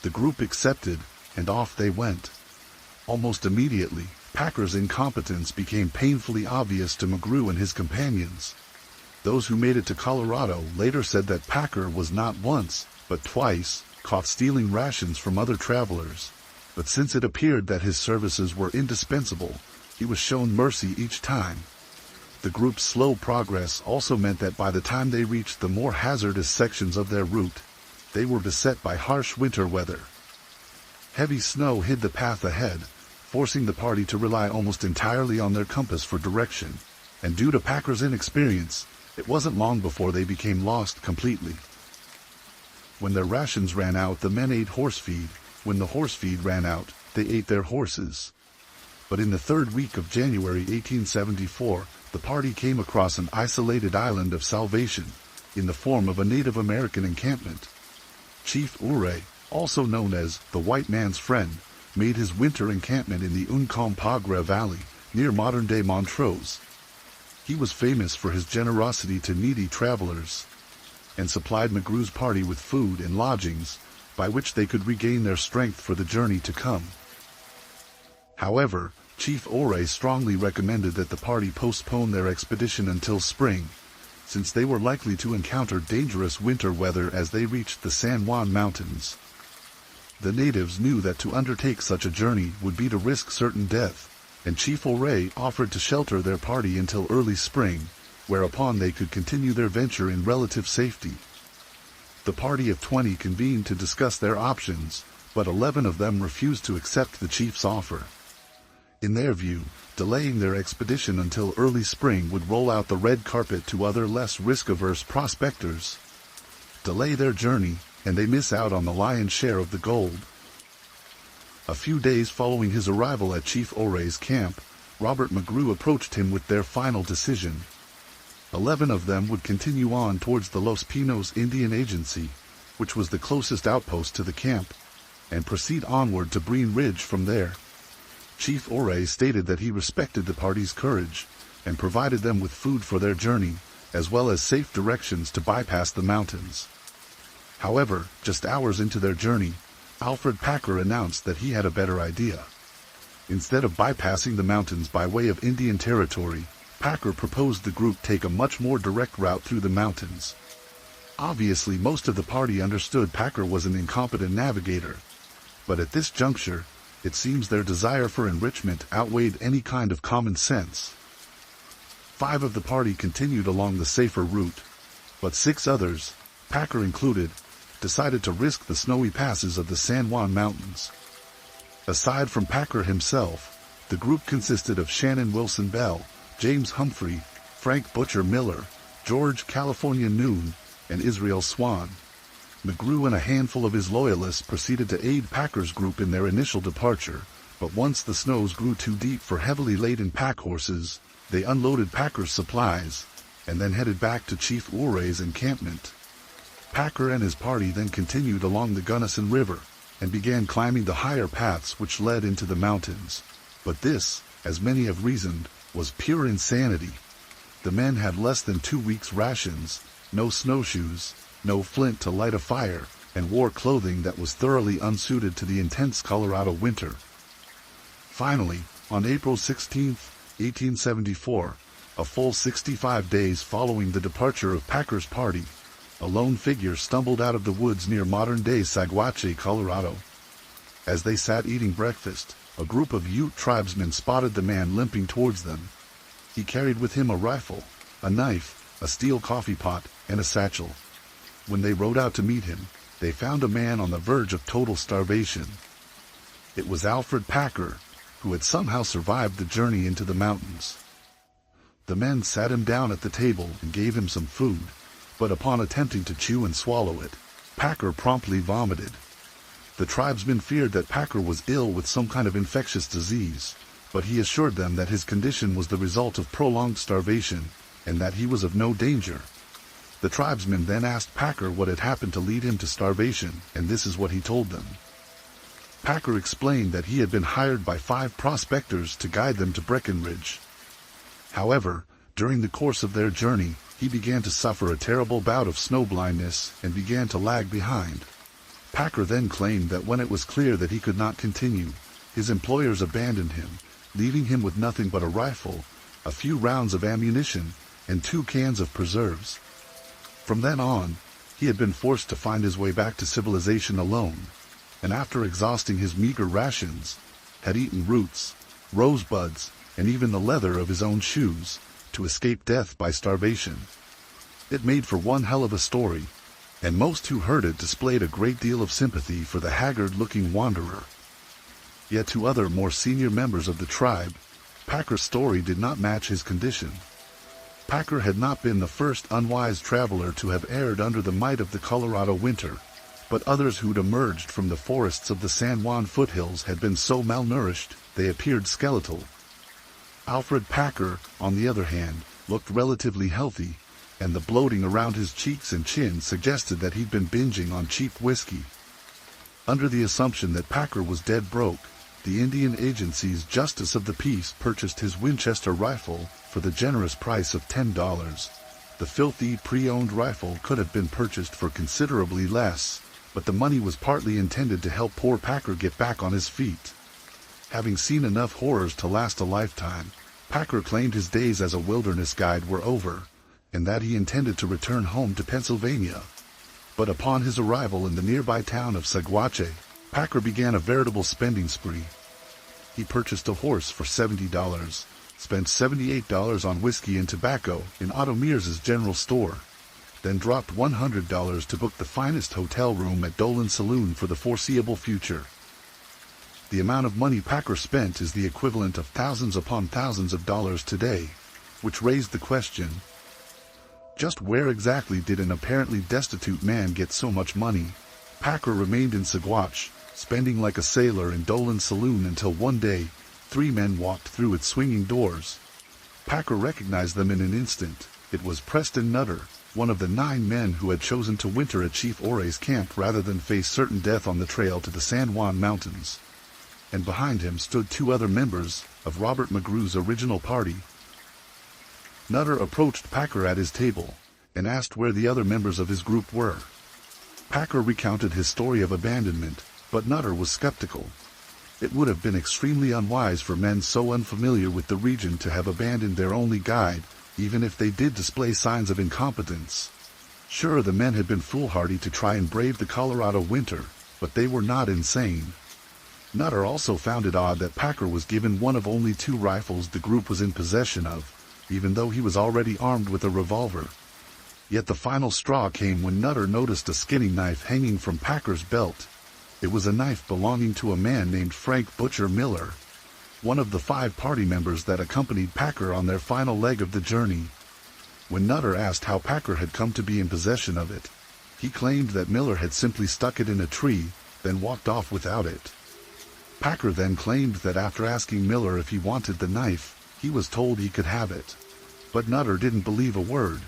The group accepted, and off they went. Almost immediately, Packer's incompetence became painfully obvious to McGrew and his companions. Those who made it to Colorado later said that Packer was not once, but twice, caught stealing rations from other travelers. But since it appeared that his services were indispensable, he was shown mercy each time. The group's slow progress also meant that by the time they reached the more hazardous sections of their route, they were beset by harsh winter weather. Heavy snow hid the path ahead, forcing the party to rely almost entirely on their compass for direction, and due to Packer's inexperience, it wasn't long before they became lost completely. When their rations ran out, the men ate horse feed. When the horse feed ran out, they ate their horses. But in the 3rd week of January 1874, the party came across an isolated island of salvation, in the form of a Native American encampment. Chief Ouray, also known as the White Man's Friend, made his winter encampment in the Uncompahgre Valley, near modern-day Montrose. He was famous for his generosity to needy travelers, and supplied McGrew's party with food and lodgings, by which they could regain their strength for the journey to come. However, Chief Ouray strongly recommended that the party postpone their expedition until spring, since they were likely to encounter dangerous winter weather as they reached the San Juan Mountains. The natives knew that to undertake such a journey would be to risk certain death, and Chief Ouray offered to shelter their party until early spring, whereupon they could continue their venture in relative safety. The party of 20 convened to discuss their options, but 11 of them refused to accept the chief's offer. In their view, delaying their expedition until early spring would roll out the red carpet to other less risk-averse prospectors. Delay their journey, and they miss out on the lion's share of the gold. A few days following his arrival at Chief Ouray's camp, Robert McGrew approached him with their final decision. 11 of them would continue on towards the Los Pinos Indian Agency, which was the closest outpost to the camp, and proceed onward to Breen Ridge from there. Chief Ouray stated that he respected the party's courage, and provided them with food for their journey, as well as safe directions to bypass the mountains. However, just hours into their journey, Alfred Packer announced that he had a better idea. Instead of bypassing the mountains by way of Indian Territory, Packer proposed the group take a much more direct route through the mountains. Obviously, most of the party understood Packer was an incompetent navigator, but at this juncture, it seems their desire for enrichment outweighed any kind of common sense. 5 of the party continued along the safer route, but 6 others, Packer included, decided to risk the snowy passes of the San Juan Mountains. Aside from Packer himself, the group consisted of Shannon Wilson Bell, James Humphrey, Frank Butcher Miller, George California Noon, and Israel Swan. McGrew and a handful of his loyalists proceeded to aid Packer's group in their initial departure, but once the snows grew too deep for heavily laden pack horses, they unloaded Packer's supplies, and then headed back to Chief Uray's encampment. Packer and his party then continued along the Gunnison River, and began climbing the higher paths which led into the mountains. But this, as many have reasoned, was pure insanity. The men had less than 2 weeks' rations, no snowshoes, no flint to light a fire, and wore clothing that was thoroughly unsuited to the intense Colorado winter. Finally, on April 16, 1874, a full 65 days following the departure of Packer's party, a lone figure stumbled out of the woods near modern-day Saguache, Colorado. As they sat eating breakfast, a group of Ute tribesmen spotted the man limping towards them. He carried with him a rifle, a knife, a steel coffee pot, and a satchel. When they rode out to meet him, they found a man on the verge of total starvation. It was Alfred Packer, who had somehow survived the journey into the mountains. The men sat him down at the table and gave him some food, but upon attempting to chew and swallow it, Packer promptly vomited. The tribesmen feared that Packer was ill with some kind of infectious disease, but he assured them that his condition was the result of prolonged starvation, and that he was of no danger. The tribesmen then asked Packer what had happened to lead him to starvation, and this is what he told them. Packer explained that he had been hired by 5 prospectors to guide them to Breckenridge. However, during the course of their journey, he began to suffer a terrible bout of snowblindness and began to lag behind. Packer then claimed that when it was clear that he could not continue, his employers abandoned him, leaving him with nothing but a rifle, a few rounds of ammunition, and 2 cans of preserves. From then on, he had been forced to find his way back to civilization alone, and after exhausting his meager rations, had eaten roots, rosebuds, and even the leather of his own shoes, to escape death by starvation. It made for one hell of a story, and most who heard it displayed a great deal of sympathy for the haggard-looking wanderer. Yet to other more senior members of the tribe, Packer's story did not match his condition. Packer had not been the first unwise traveler to have erred under the might of the Colorado winter, but others who'd emerged from the forests of the San Juan foothills had been so malnourished they appeared skeletal. Alfred Packer, on the other hand, looked relatively healthy, and the bloating around his cheeks and chin suggested that he'd been binging on cheap whiskey. Under the assumption that Packer was dead broke, the Indian Agency's Justice of the Peace purchased his Winchester rifle for the generous price of $10. The filthy pre-owned rifle could have been purchased for considerably less, but the money was partly intended to help poor Packer get back on his feet. Having seen enough horrors to last a lifetime, Packer claimed his days as a wilderness guide were over, and that he intended to return home to Pennsylvania. But upon his arrival in the nearby town of Saguache, Packer began a veritable spending spree. He purchased a horse for $70, spent $78 on whiskey and tobacco in Otto Mears's general store, then dropped $100 to book the finest hotel room at Dolan Saloon for the foreseeable future. The amount of money Packer spent is the equivalent of thousands upon thousands of dollars today, which raised the question, just where exactly did an apparently destitute man get so much money? Packer remained in Saguache, spending like a sailor in Dolan Saloon until one day, 3 men walked through its swinging doors. Packer recognized them in an instant. It was Preston Nutter, one of the 9 men who had chosen to winter at Chief Uray's camp rather than face certain death on the trail to the San Juan Mountains. And behind him stood 2 other members of Robert McGrew's original party. Nutter approached Packer at his table and asked where the other members of his group were. Packer recounted his story of abandonment, but Nutter was skeptical. It would have been extremely unwise for men so unfamiliar with the region to have abandoned their only guide, even if they did display signs of incompetence. Sure, the men had been foolhardy to try and brave the Colorado winter, but they were not insane. Nutter also found it odd that Packer was given one of only 2 rifles the group was in possession of, even though he was already armed with a revolver. Yet the final straw came when Nutter noticed a skinning knife hanging from Packer's belt. It was a knife belonging to a man named Frank Butcher Miller, one of the 5 party members that accompanied Packer on their final leg of the journey. When Nutter asked how Packer had come to be in possession of it, he claimed that Miller had simply stuck it in a tree, then walked off without it. Packer then claimed that after asking Miller if he wanted the knife, he was told he could have it. But Nutter didn't believe a word.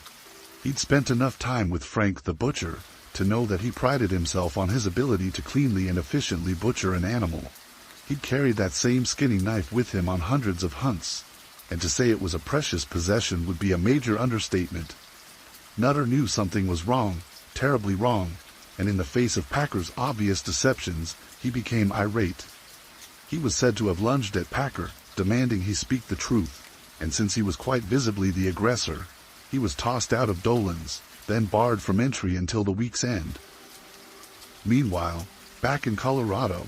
He'd spent enough time with Frank the butcher to know that he prided himself on his ability to cleanly and efficiently butcher an animal. He'd carried that same skinning knife with him on hundreds of hunts, and to say it was a precious possession would be a major understatement. Nutter knew something was wrong, terribly wrong, and in the face of Packer's obvious deceptions, he became irate. He was said to have lunged at Packer, demanding he speak the truth, and since he was quite visibly the aggressor, he was tossed out of Dolan's, then barred from entry until the week's end. Meanwhile, back in Colorado,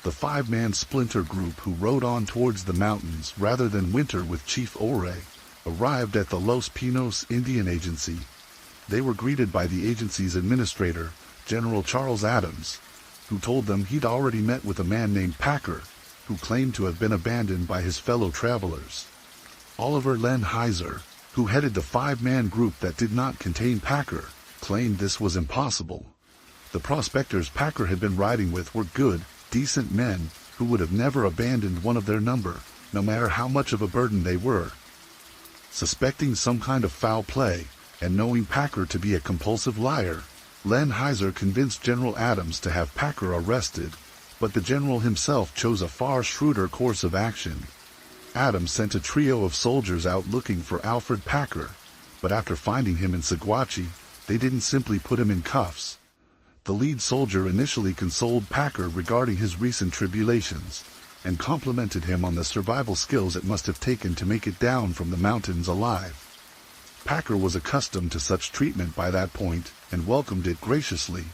the 5-man splinter group who rode on towards the mountains rather than winter with Chief Ore arrived at the Los Pinos Indian Agency. They were greeted by the agency's administrator, General Charles Adams, who told them he'd already met with a man named Packer, who claimed to have been abandoned by his fellow travelers. Oliver Lenheiser, who headed the 5-man group that did not contain Packer, claimed this was impossible. The prospectors Packer had been riding with were good, decent men who would have never abandoned one of their number, no matter how much of a burden they were. Suspecting some kind of foul play, and knowing Packer to be a compulsive liar, Lenheiser convinced General Adams to have Packer arrested, but the general himself chose a far shrewder course of action. Adams sent a trio of soldiers out looking for Alfred Packer, but after finding him in Saguache, they didn't simply put him in cuffs. The lead soldier initially consoled Packer regarding his recent tribulations, and complimented him on the survival skills it must have taken to make it down from the mountains alive. Packer was accustomed to such treatment by that point, and welcomed it graciously.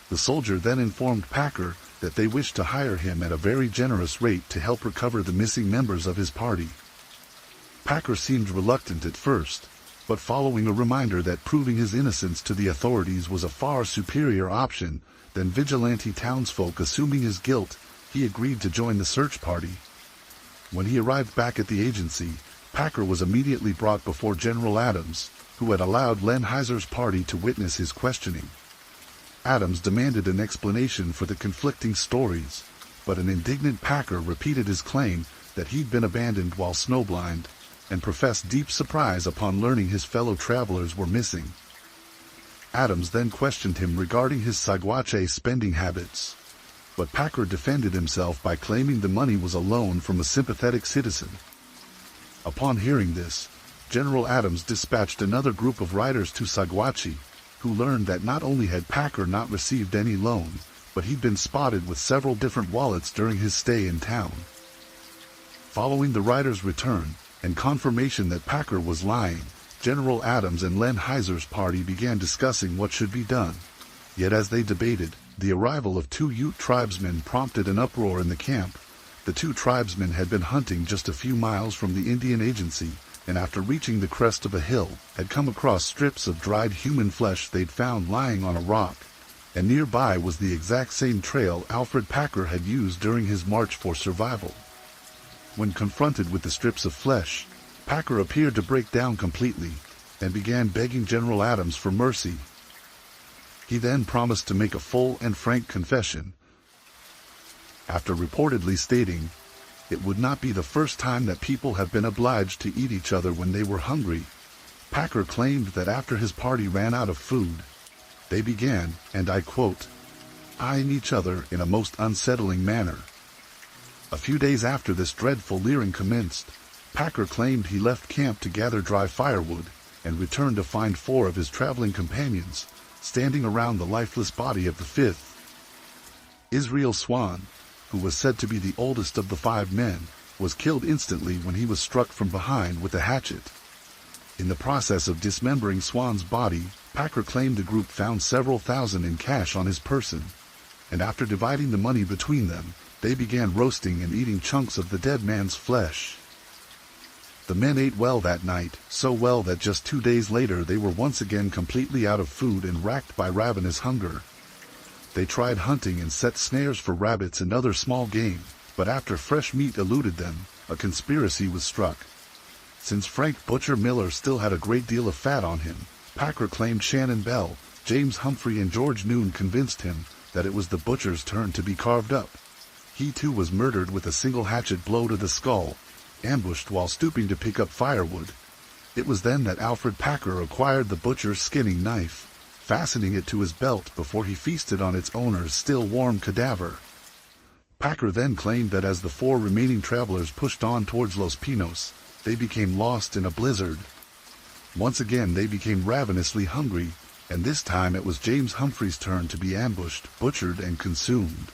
The soldier then informed Packer that they wished to hire him at a very generous rate to help recover the missing members of his party. Packer seemed reluctant at first, but following a reminder that proving his innocence to the authorities was a far superior option than vigilante townsfolk assuming his guilt, he agreed to join the search party. When he arrived back at the agency, Packer was immediately brought before General Adams, who had allowed Lenheiser's party to witness his questioning. Adams demanded an explanation for the conflicting stories, but an indignant Packer repeated his claim that he'd been abandoned while snowblind, and professed deep surprise upon learning his fellow travelers were missing. Adams then questioned him regarding his Saguache spending habits, but Packer defended himself by claiming the money was a loan from a sympathetic citizen. Upon hearing this, General Adams dispatched another group of riders to Saguache, who learned that not only had Packer not received any loan, but he'd been spotted with several different wallets during his stay in town. Following the riders' return, and confirmation that Packer was lying, General Adams and Lenheiser's party began discussing what should be done. Yet as they debated, the arrival of 2 Ute tribesmen prompted an uproar in the camp. The 2 tribesmen had been hunting just a few miles from the Indian Agency, and after reaching the crest of a hill, had come across strips of dried human flesh they'd found lying on a rock, and nearby was the exact same trail Alfred Packer had used during his march for survival. When confronted with the strips of flesh, Packer appeared to break down completely, and began begging General Adams for mercy. He then promised to make a full and frank confession, after reportedly stating, "It would not be the first time that people have been obliged to eat each other when they were hungry." Packer claimed that after his party ran out of food, they began, and I quote, "eyeing each other in a most unsettling manner." A few days after this dreadful leering commenced, Packer claimed he left camp to gather dry firewood, and returned to find 4 of his traveling companions standing around the lifeless body of the 5th. Israel Swan, who was said to be the oldest of the 5 men, was killed instantly when he was struck from behind with a hatchet. In the process of dismembering Swan's body, Packer claimed the group found several thousand in cash on his person, and after dividing the money between them, they began roasting and eating chunks of the dead man's flesh. The men ate well that night, so well that just 2 days later they were once again completely out of food and racked by ravenous hunger. They tried hunting and set snares for rabbits and other small game, but after fresh meat eluded them, a conspiracy was struck. Since Frank Butcher Miller still had a great deal of fat on him, Packer claimed Shannon Bell, James Humphrey and George Noon convinced him that it was the butcher's turn to be carved up. He too was murdered with a single hatchet blow to the skull, ambushed while stooping to pick up firewood. It was then that Alfred Packer acquired the butcher's skinning knife, fastening it to his belt before he feasted on its owner's still warm cadaver. Packer then claimed that as the 4 remaining travelers pushed on towards Los Pinos, they became lost in a blizzard. Once again they became ravenously hungry, and this time it was James Humphrey's turn to be ambushed, butchered and consumed.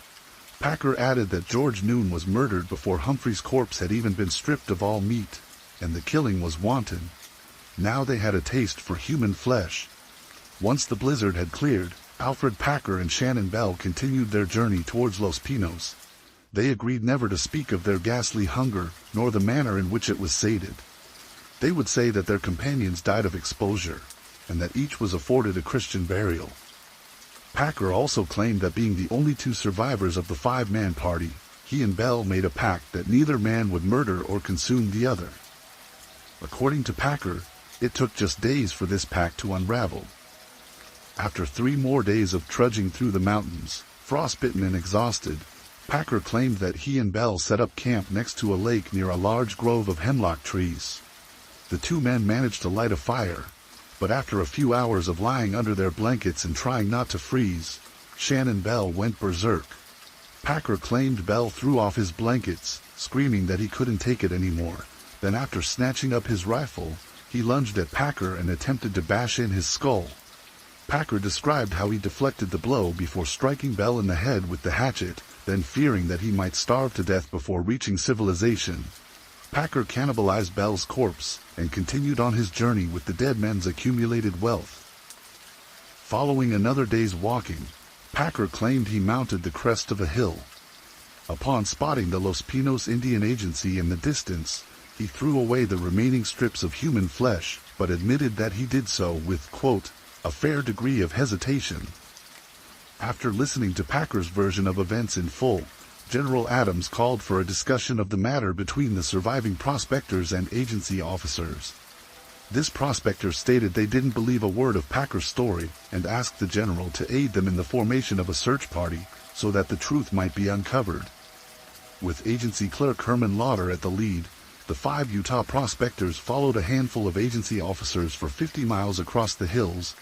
Packer added that George Noon was murdered before Humphrey's corpse had even been stripped of all meat, and the killing was wanton. Now they had a taste for human flesh. Once the blizzard had cleared, Alfred Packer and Shannon Bell continued their journey towards Los Pinos. They agreed never to speak of their ghastly hunger, nor the manner in which it was sated. They would say that their companions died of exposure, and that each was afforded a Christian burial. Packer also claimed that being the only 2 survivors of the 5-man party, he and Bell made a pact that neither man would murder or consume the other. According to Packer, it took just days for this pact to unravel. After 3 more days of trudging through the mountains, frostbitten and exhausted, Packer claimed that he and Bell set up camp next to a lake near a large grove of hemlock trees. The 2 men managed to light a fire, but after a few hours of lying under their blankets and trying not to freeze, Shannon Bell went berserk. Packer claimed Bell threw off his blankets, screaming that he couldn't take it anymore. Then after snatching up his rifle, he lunged at Packer and attempted to bash in his skull. Packer described how he deflected the blow before striking Bell in the head with the hatchet, then fearing that he might starve to death before reaching civilization, Packer cannibalized Bell's corpse and continued on his journey with the dead men's accumulated wealth. Following another day's walking, Packer claimed he mounted the crest of a hill. Upon spotting the Los Pinos Indian Agency in the distance, he threw away the remaining strips of human flesh, but admitted that he did so with, quote, a fair degree of hesitation. After listening to Packer's version of events in full, General Adams called for a discussion of the matter between the surviving prospectors and agency officers. This prospector stated they didn't believe a word of Packer's story and asked the general to aid them in the formation of a search party so that the truth might be uncovered. With agency clerk Herman Lauder at the lead, the 5 Utah prospectors followed a handful of agency officers for 50 miles across the hills,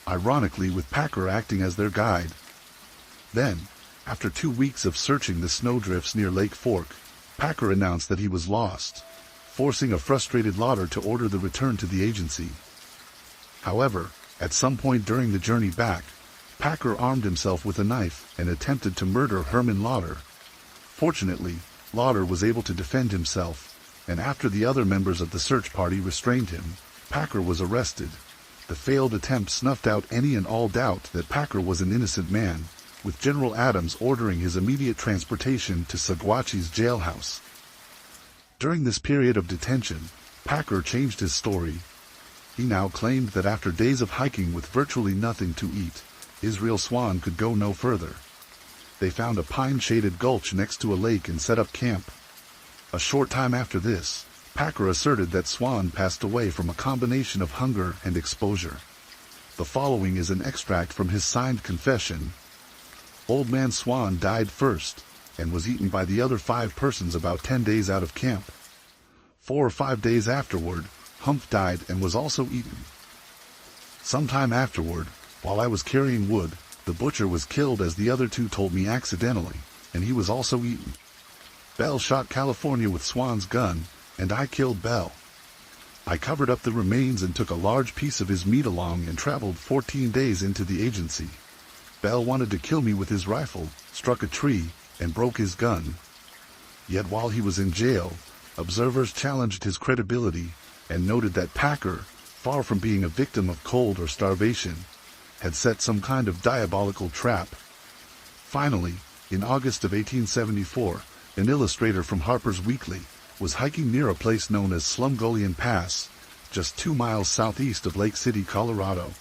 ironically with Packer acting as their guide. Then, after 2 weeks of searching the snowdrifts near Lake Fork, Packer announced that he was lost, forcing a frustrated Lauder to order the return to the agency. However, at some point during the journey back, Packer armed himself with a knife and attempted to murder Herman Lauder. Fortunately, Lauder was able to defend himself, and after the other members of the search party restrained him, Packer was arrested. The failed attempt snuffed out any and all doubt that Packer was an innocent man, with General Adams ordering his immediate transportation to Saguachi's jailhouse. During this period of detention, Packer changed his story. He now claimed that after days of hiking with virtually nothing to eat, Israel Swan could go no further. They found a pine-shaded gulch next to a lake and set up camp. A short time after this, Packer asserted that Swan passed away from a combination of hunger and exposure. The following is an extract from his signed confession. Old Man Swan died first, and was eaten by the other 5 persons about 10 days out of camp. 4 or 5 days afterward, Humph died and was also eaten. Sometime afterward, while I was carrying wood, the butcher was killed as the other 2 told me accidentally, and he was also eaten. Bell shot California with Swan's gun, and I killed Bell. I covered up the remains and took a large piece of his meat along and traveled 14 days into the agency. Bell wanted to kill me with his rifle, struck a tree, and broke his gun. Yet while he was in jail, observers challenged his credibility and noted that Packer, far from being a victim of cold or starvation, had set some kind of diabolical trap. Finally, in August of 1874, an illustrator from Harper's Weekly was hiking near a place known as Slumgullion Pass, just 2 miles southeast of Lake City, Colorado.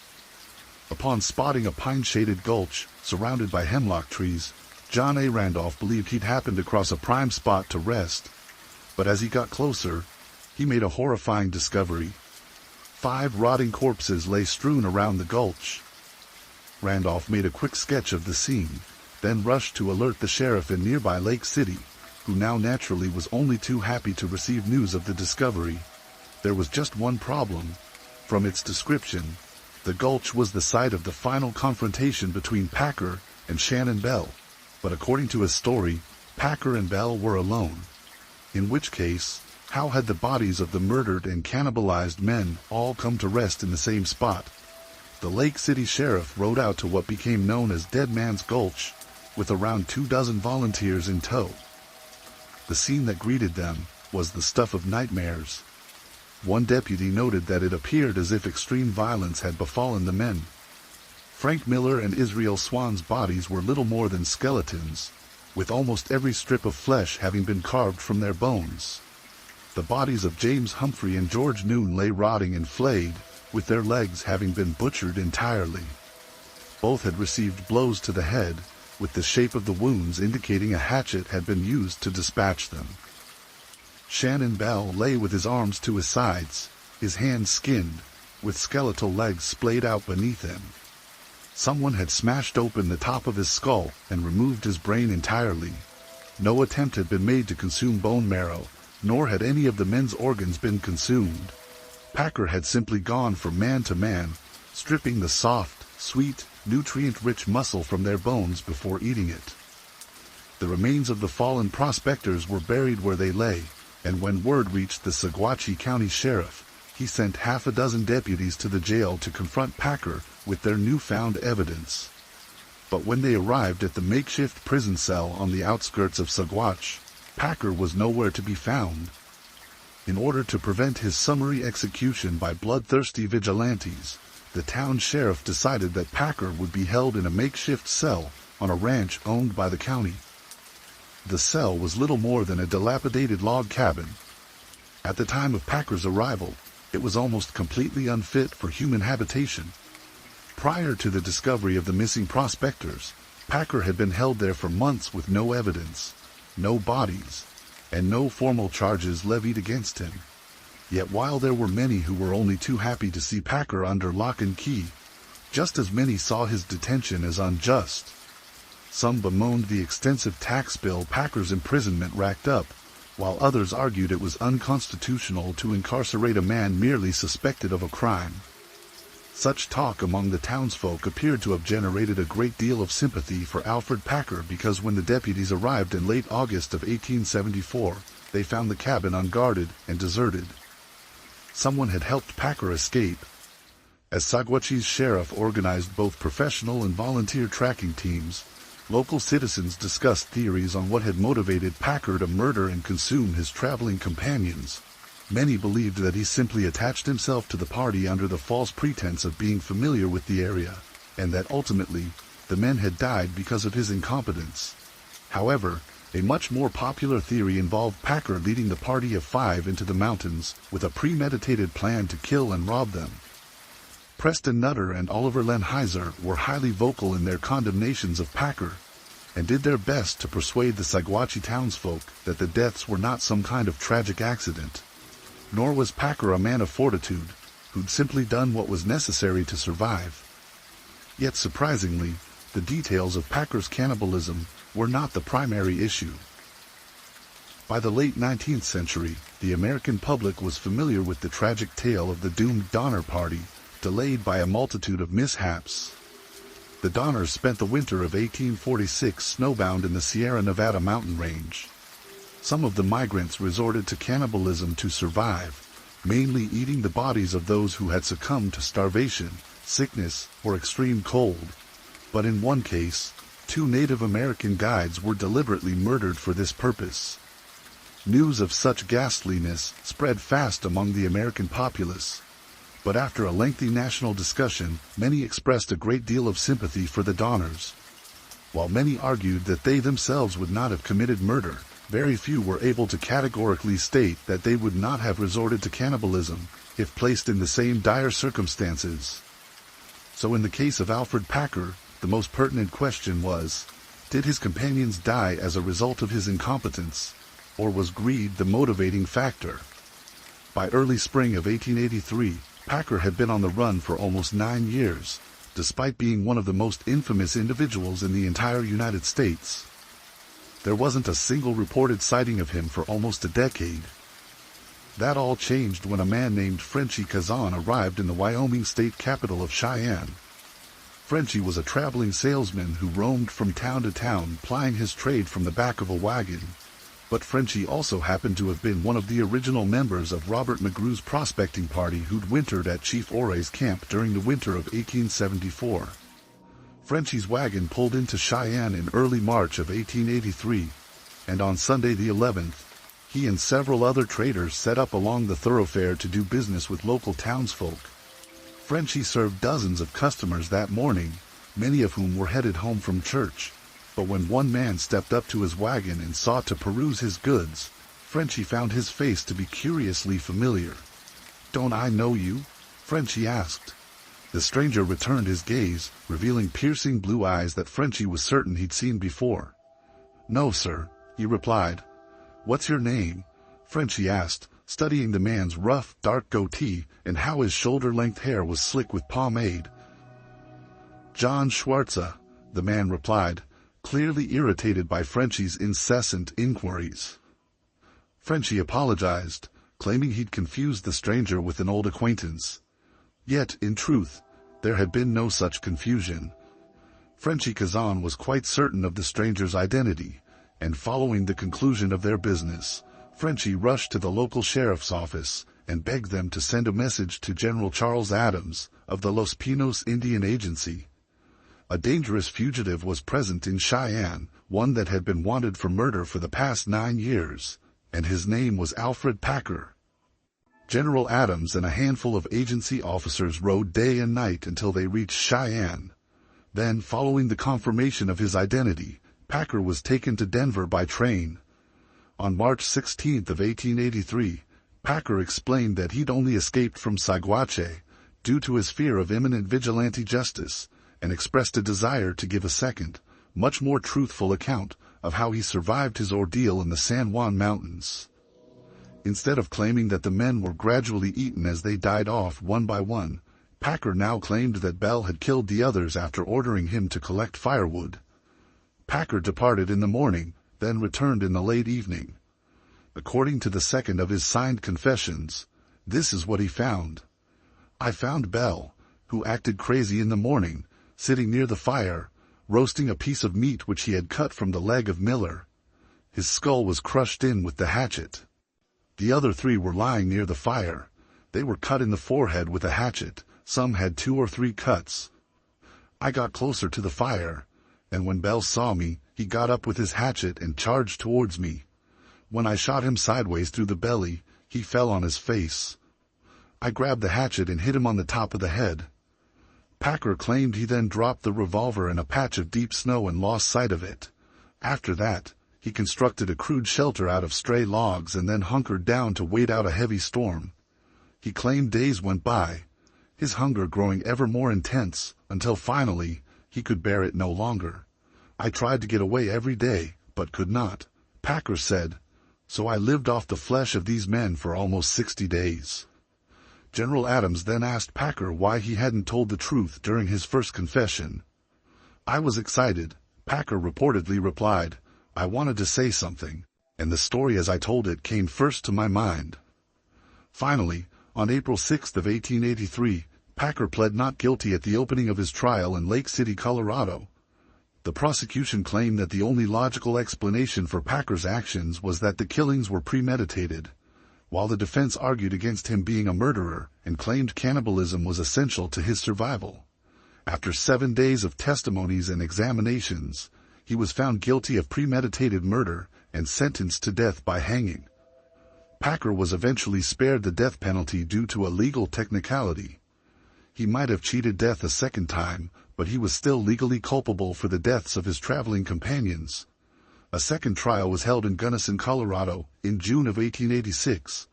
Upon spotting a pine-shaded gulch, surrounded by hemlock trees, John A. Randolph believed he'd happened across a prime spot to rest. But as he got closer, he made a horrifying discovery. 5 rotting corpses lay strewn around the gulch. Randolph made a quick sketch of the scene, then rushed to alert the sheriff in nearby Lake City, who now naturally was only too happy to receive news of the discovery. There was just one problem. From its description, the gulch was the site of the final confrontation between Packer and Shannon Bell. But according to his story, Packer and Bell were alone. In which case, how had the bodies of the murdered and cannibalized men all come to rest in the same spot? The Lake City sheriff rode out to what became known as Dead Man's Gulch, with around 24 volunteers in tow. The scene that greeted them was the stuff of nightmares. One deputy noted that it appeared as if extreme violence had befallen the men. Frank Miller and Israel Swan's bodies were little more than skeletons, with almost every strip of flesh having been carved from their bones. The bodies of James Humphrey and George Noon lay rotting and flayed, with their legs having been butchered entirely. Both had received blows to the head, with the shape of the wounds indicating a hatchet had been used to dispatch them. Shannon Bell lay with his arms to his sides, his hands skinned, with skeletal legs splayed out beneath him. Someone had smashed open the top of his skull and removed his brain entirely. No attempt had been made to consume bone marrow, nor had any of the men's organs been consumed. Packer had simply gone from man to man, stripping the soft, sweet, nutrient-rich muscle from their bones before eating it. The remains of the fallen prospectors were buried where they lay, and when word reached the Saguache County Sheriff, he sent 6 deputies to the jail to confront Packer with their newfound evidence. But when they arrived at the makeshift prison cell on the outskirts of Saguache, Packer was nowhere to be found. In order to prevent his summary execution by bloodthirsty vigilantes, the town sheriff decided that Packer would be held in a makeshift cell on a ranch owned by the county. The cell was little more than a dilapidated log cabin. At the time of Packer's arrival, it was almost completely unfit for human habitation. Prior to the discovery of the missing prospectors, Packer had been held there for months with no evidence, no bodies, and no formal charges levied against him. Yet while there were many who were only too happy to see Packer under lock and key, just as many saw his detention as unjust. Some bemoaned the extensive tax bill Packer's imprisonment racked up, while others argued it was unconstitutional to incarcerate a man merely suspected of a crime. Such talk among the townsfolk appeared to have generated a great deal of sympathy for Alfred Packer because when the deputies arrived in late August of 1874, they found the cabin unguarded and deserted. Someone had helped Packer escape. As Saguache's sheriff organized both professional and volunteer tracking teams, local citizens discussed theories on what had motivated Packer to murder and consume his traveling companions. Many believed that he simply attached himself to the party under the false pretense of being familiar with the area, and that ultimately, the men had died because of his incompetence. However, a much more popular theory involved Packer leading the party of 5 into the mountains with a premeditated plan to kill and rob them. Preston Nutter and Oliver Lenheiser were highly vocal in their condemnations of Packer, and did their best to persuade the Saguache townsfolk that the deaths were not some kind of tragic accident. Nor was Packer a man of fortitude, who'd simply done what was necessary to survive. Yet surprisingly, the details of Packer's cannibalism were not the primary issue. By the late 19th century, the American public was familiar with the tragic tale of the doomed Donner Party, delayed by a multitude of mishaps. The Donners spent the winter of 1846 snowbound in the Sierra Nevada mountain range. Some of the migrants resorted to cannibalism to survive, mainly eating the bodies of those who had succumbed to starvation, sickness, or extreme cold. But in one case, 2 Native American guides were deliberately murdered for this purpose. News of such ghastliness spread fast among the American populace, but after a lengthy national discussion, many expressed a great deal of sympathy for the Donners. While many argued that they themselves would not have committed murder, very few were able to categorically state that they would not have resorted to cannibalism if placed in the same dire circumstances. So in the case of Alfred Packer, the most pertinent question was, did his companions die as a result of his incompetence, or was greed the motivating factor? By early spring of 1883, Packer had been on the run for almost 9 years, despite being one of the most infamous individuals in the entire United States. There wasn't a single reported sighting of him for almost a decade. That all changed when a man named Frenchy Kazan arrived in the Wyoming state capital of Cheyenne. Frenchy was a traveling salesman who roamed from town to town plying his trade from the back of a wagon. But Frenchy also happened to have been one of the original members of Robert McGrew's prospecting party who'd wintered at Chief Ore's camp during the winter of 1874. Frenchy's wagon pulled into Cheyenne in early March of 1883, and on Sunday the 11th, he and several other traders set up along the thoroughfare to do business with local townsfolk. Frenchy served dozens of customers that morning, many of whom were headed home from church. But when one man stepped up to his wagon and sought to peruse his goods, Frenchy found his face to be curiously familiar. "Don't I know you?" Frenchy asked. The stranger returned his gaze, revealing piercing blue eyes that Frenchy was certain he'd seen before. "No, sir," he replied. "What's your name?" Frenchy asked, studying the man's rough, dark goatee and how his shoulder-length hair was slick with pomade. "John Schwartza," the man replied, clearly irritated by Frenchy's incessant inquiries. Frenchy apologized, claiming he'd confused the stranger with an old acquaintance. Yet, in truth, there had been no such confusion. Frenchy Kazan was quite certain of the stranger's identity, and following the conclusion of their business, Frenchy rushed to the local sheriff's office and begged them to send a message to General Charles Adams of the Los Pinos Indian Agency. A dangerous fugitive was present in Cheyenne, one that had been wanted for murder for the past 9 years, and his name was Alfred Packer. General Adams and a handful of agency officers rode day and night until they reached Cheyenne. Then, following the confirmation of his identity, Packer was taken to Denver by train. On March 16th of 1883, Packer explained that he'd only escaped from Saguache due to his fear of imminent vigilante justice, and expressed a desire to give a second, much more truthful account of how he survived his ordeal in the San Juan Mountains. Instead of claiming that the men were gradually eaten as they died off one by one, Packer now claimed that Bell had killed the others after ordering him to collect firewood. Packer departed in the morning, then returned in the late evening. According to the second of his signed confessions, this is what he found. "I found Bell, who acted crazy in the morning, sitting near the fire, roasting a piece of meat which he had cut from the leg of Miller. His skull was crushed in with the hatchet. The other 3 were lying near the fire. They were cut in the forehead with a hatchet, some had 2 or 3 cuts. I got closer to the fire, and when Bell saw me, he got up with his hatchet and charged towards me. When I shot him sideways through the belly, he fell on his face. I grabbed the hatchet and hit him on the top of the head." Packer claimed he then dropped the revolver in a patch of deep snow and lost sight of it. After that, he constructed a crude shelter out of stray logs and then hunkered down to wait out a heavy storm. He claimed days went by, his hunger growing ever more intense, until finally, he could bear it no longer. "I tried to get away every day, but could not," Packer said, "so I lived off the flesh of these men for almost 60 days. General Adams then asked Packer why he hadn't told the truth during his first confession. "I was excited," Packer reportedly replied. "I wanted to say something, and the story as I told it came first to my mind." Finally, on April 6th of 1883, Packer pled not guilty at the opening of his trial in Lake City, Colorado. The prosecution claimed that the only logical explanation for Packer's actions was that the killings were premeditated, while the defense argued against him being a murderer and claimed cannibalism was essential to his survival. After 7 days of testimonies and examinations, he was found guilty of premeditated murder and sentenced to death by hanging. Packer was eventually spared the death penalty due to a legal technicality. He might have cheated death a second time, but he was still legally culpable for the deaths of his traveling companions. A second trial was held in Gunnison, Colorado, in June of 1886.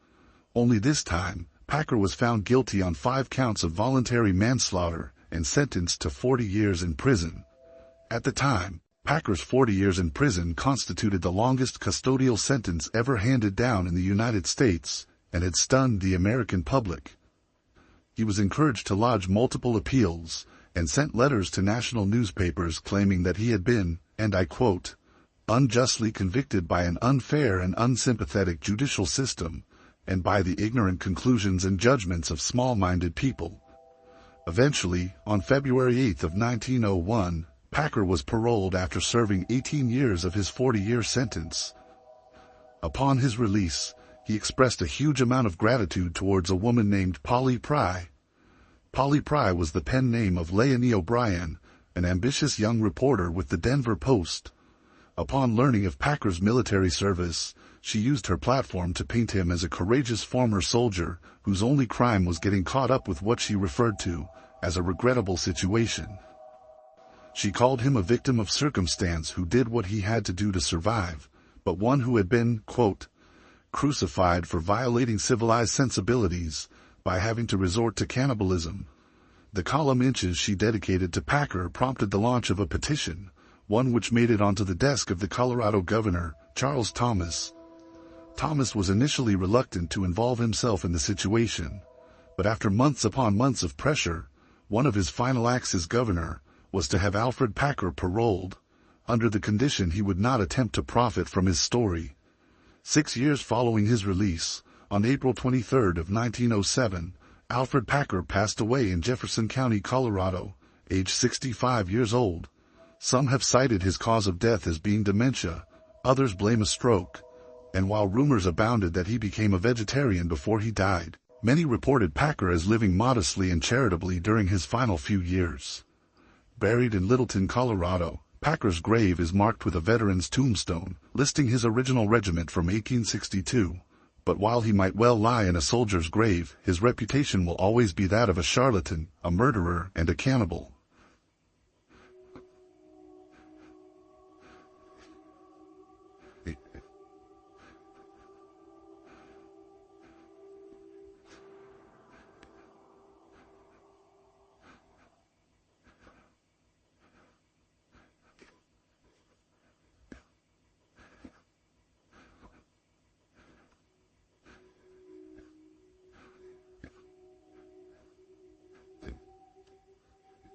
Only this time, Packer was found guilty on 5 counts of voluntary manslaughter and sentenced to 40 years in prison. At the time, Packer's 40 years in prison constituted the longest custodial sentence ever handed down in the United States, and had stunned the American public. He was encouraged to lodge multiple appeals, and sent letters to national newspapers claiming that he had been, and I quote, unjustly convicted by an unfair and unsympathetic judicial system, and by the ignorant conclusions and judgments of small-minded people. Eventually, on February 8 of 1901, Packer was paroled after serving 18 years of his 40-year sentence. Upon his release, he expressed a huge amount of gratitude towards a woman named Polly Pry. Polly Pry was the pen name of Leonie O'Brien, an ambitious young reporter with the Denver Post. Upon learning of Packer's military service, she used her platform to paint him as a courageous former soldier whose only crime was getting caught up with what she referred to as a regrettable situation. She called him a victim of circumstance who did what he had to do to survive, but one who had been, quote, crucified for violating civilized sensibilities by having to resort to cannibalism. The column inches she dedicated to Packer prompted the launch of a petition, one which made it onto the desk of the Colorado governor, Charles Thomas. Thomas was initially reluctant to involve himself in the situation, but after months upon months of pressure, one of his final acts as governor was to have Alfred Packer paroled, under the condition he would not attempt to profit from his story. 6 years following his release, on April 23 of 1907, Alfred Packer passed away in Jefferson County, Colorado, aged 65 years old. Some have cited his cause of death as being dementia, others blame a stroke, and while rumors abounded that he became a vegetarian before he died, many reported Packer as living modestly and charitably during his final few years. Buried in Littleton, Colorado, Packer's grave is marked with a veteran's tombstone, listing his original regiment from 1862. But while he might well lie in a soldier's grave, his reputation will always be that of a charlatan, a murderer, and a cannibal.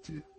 Yeah.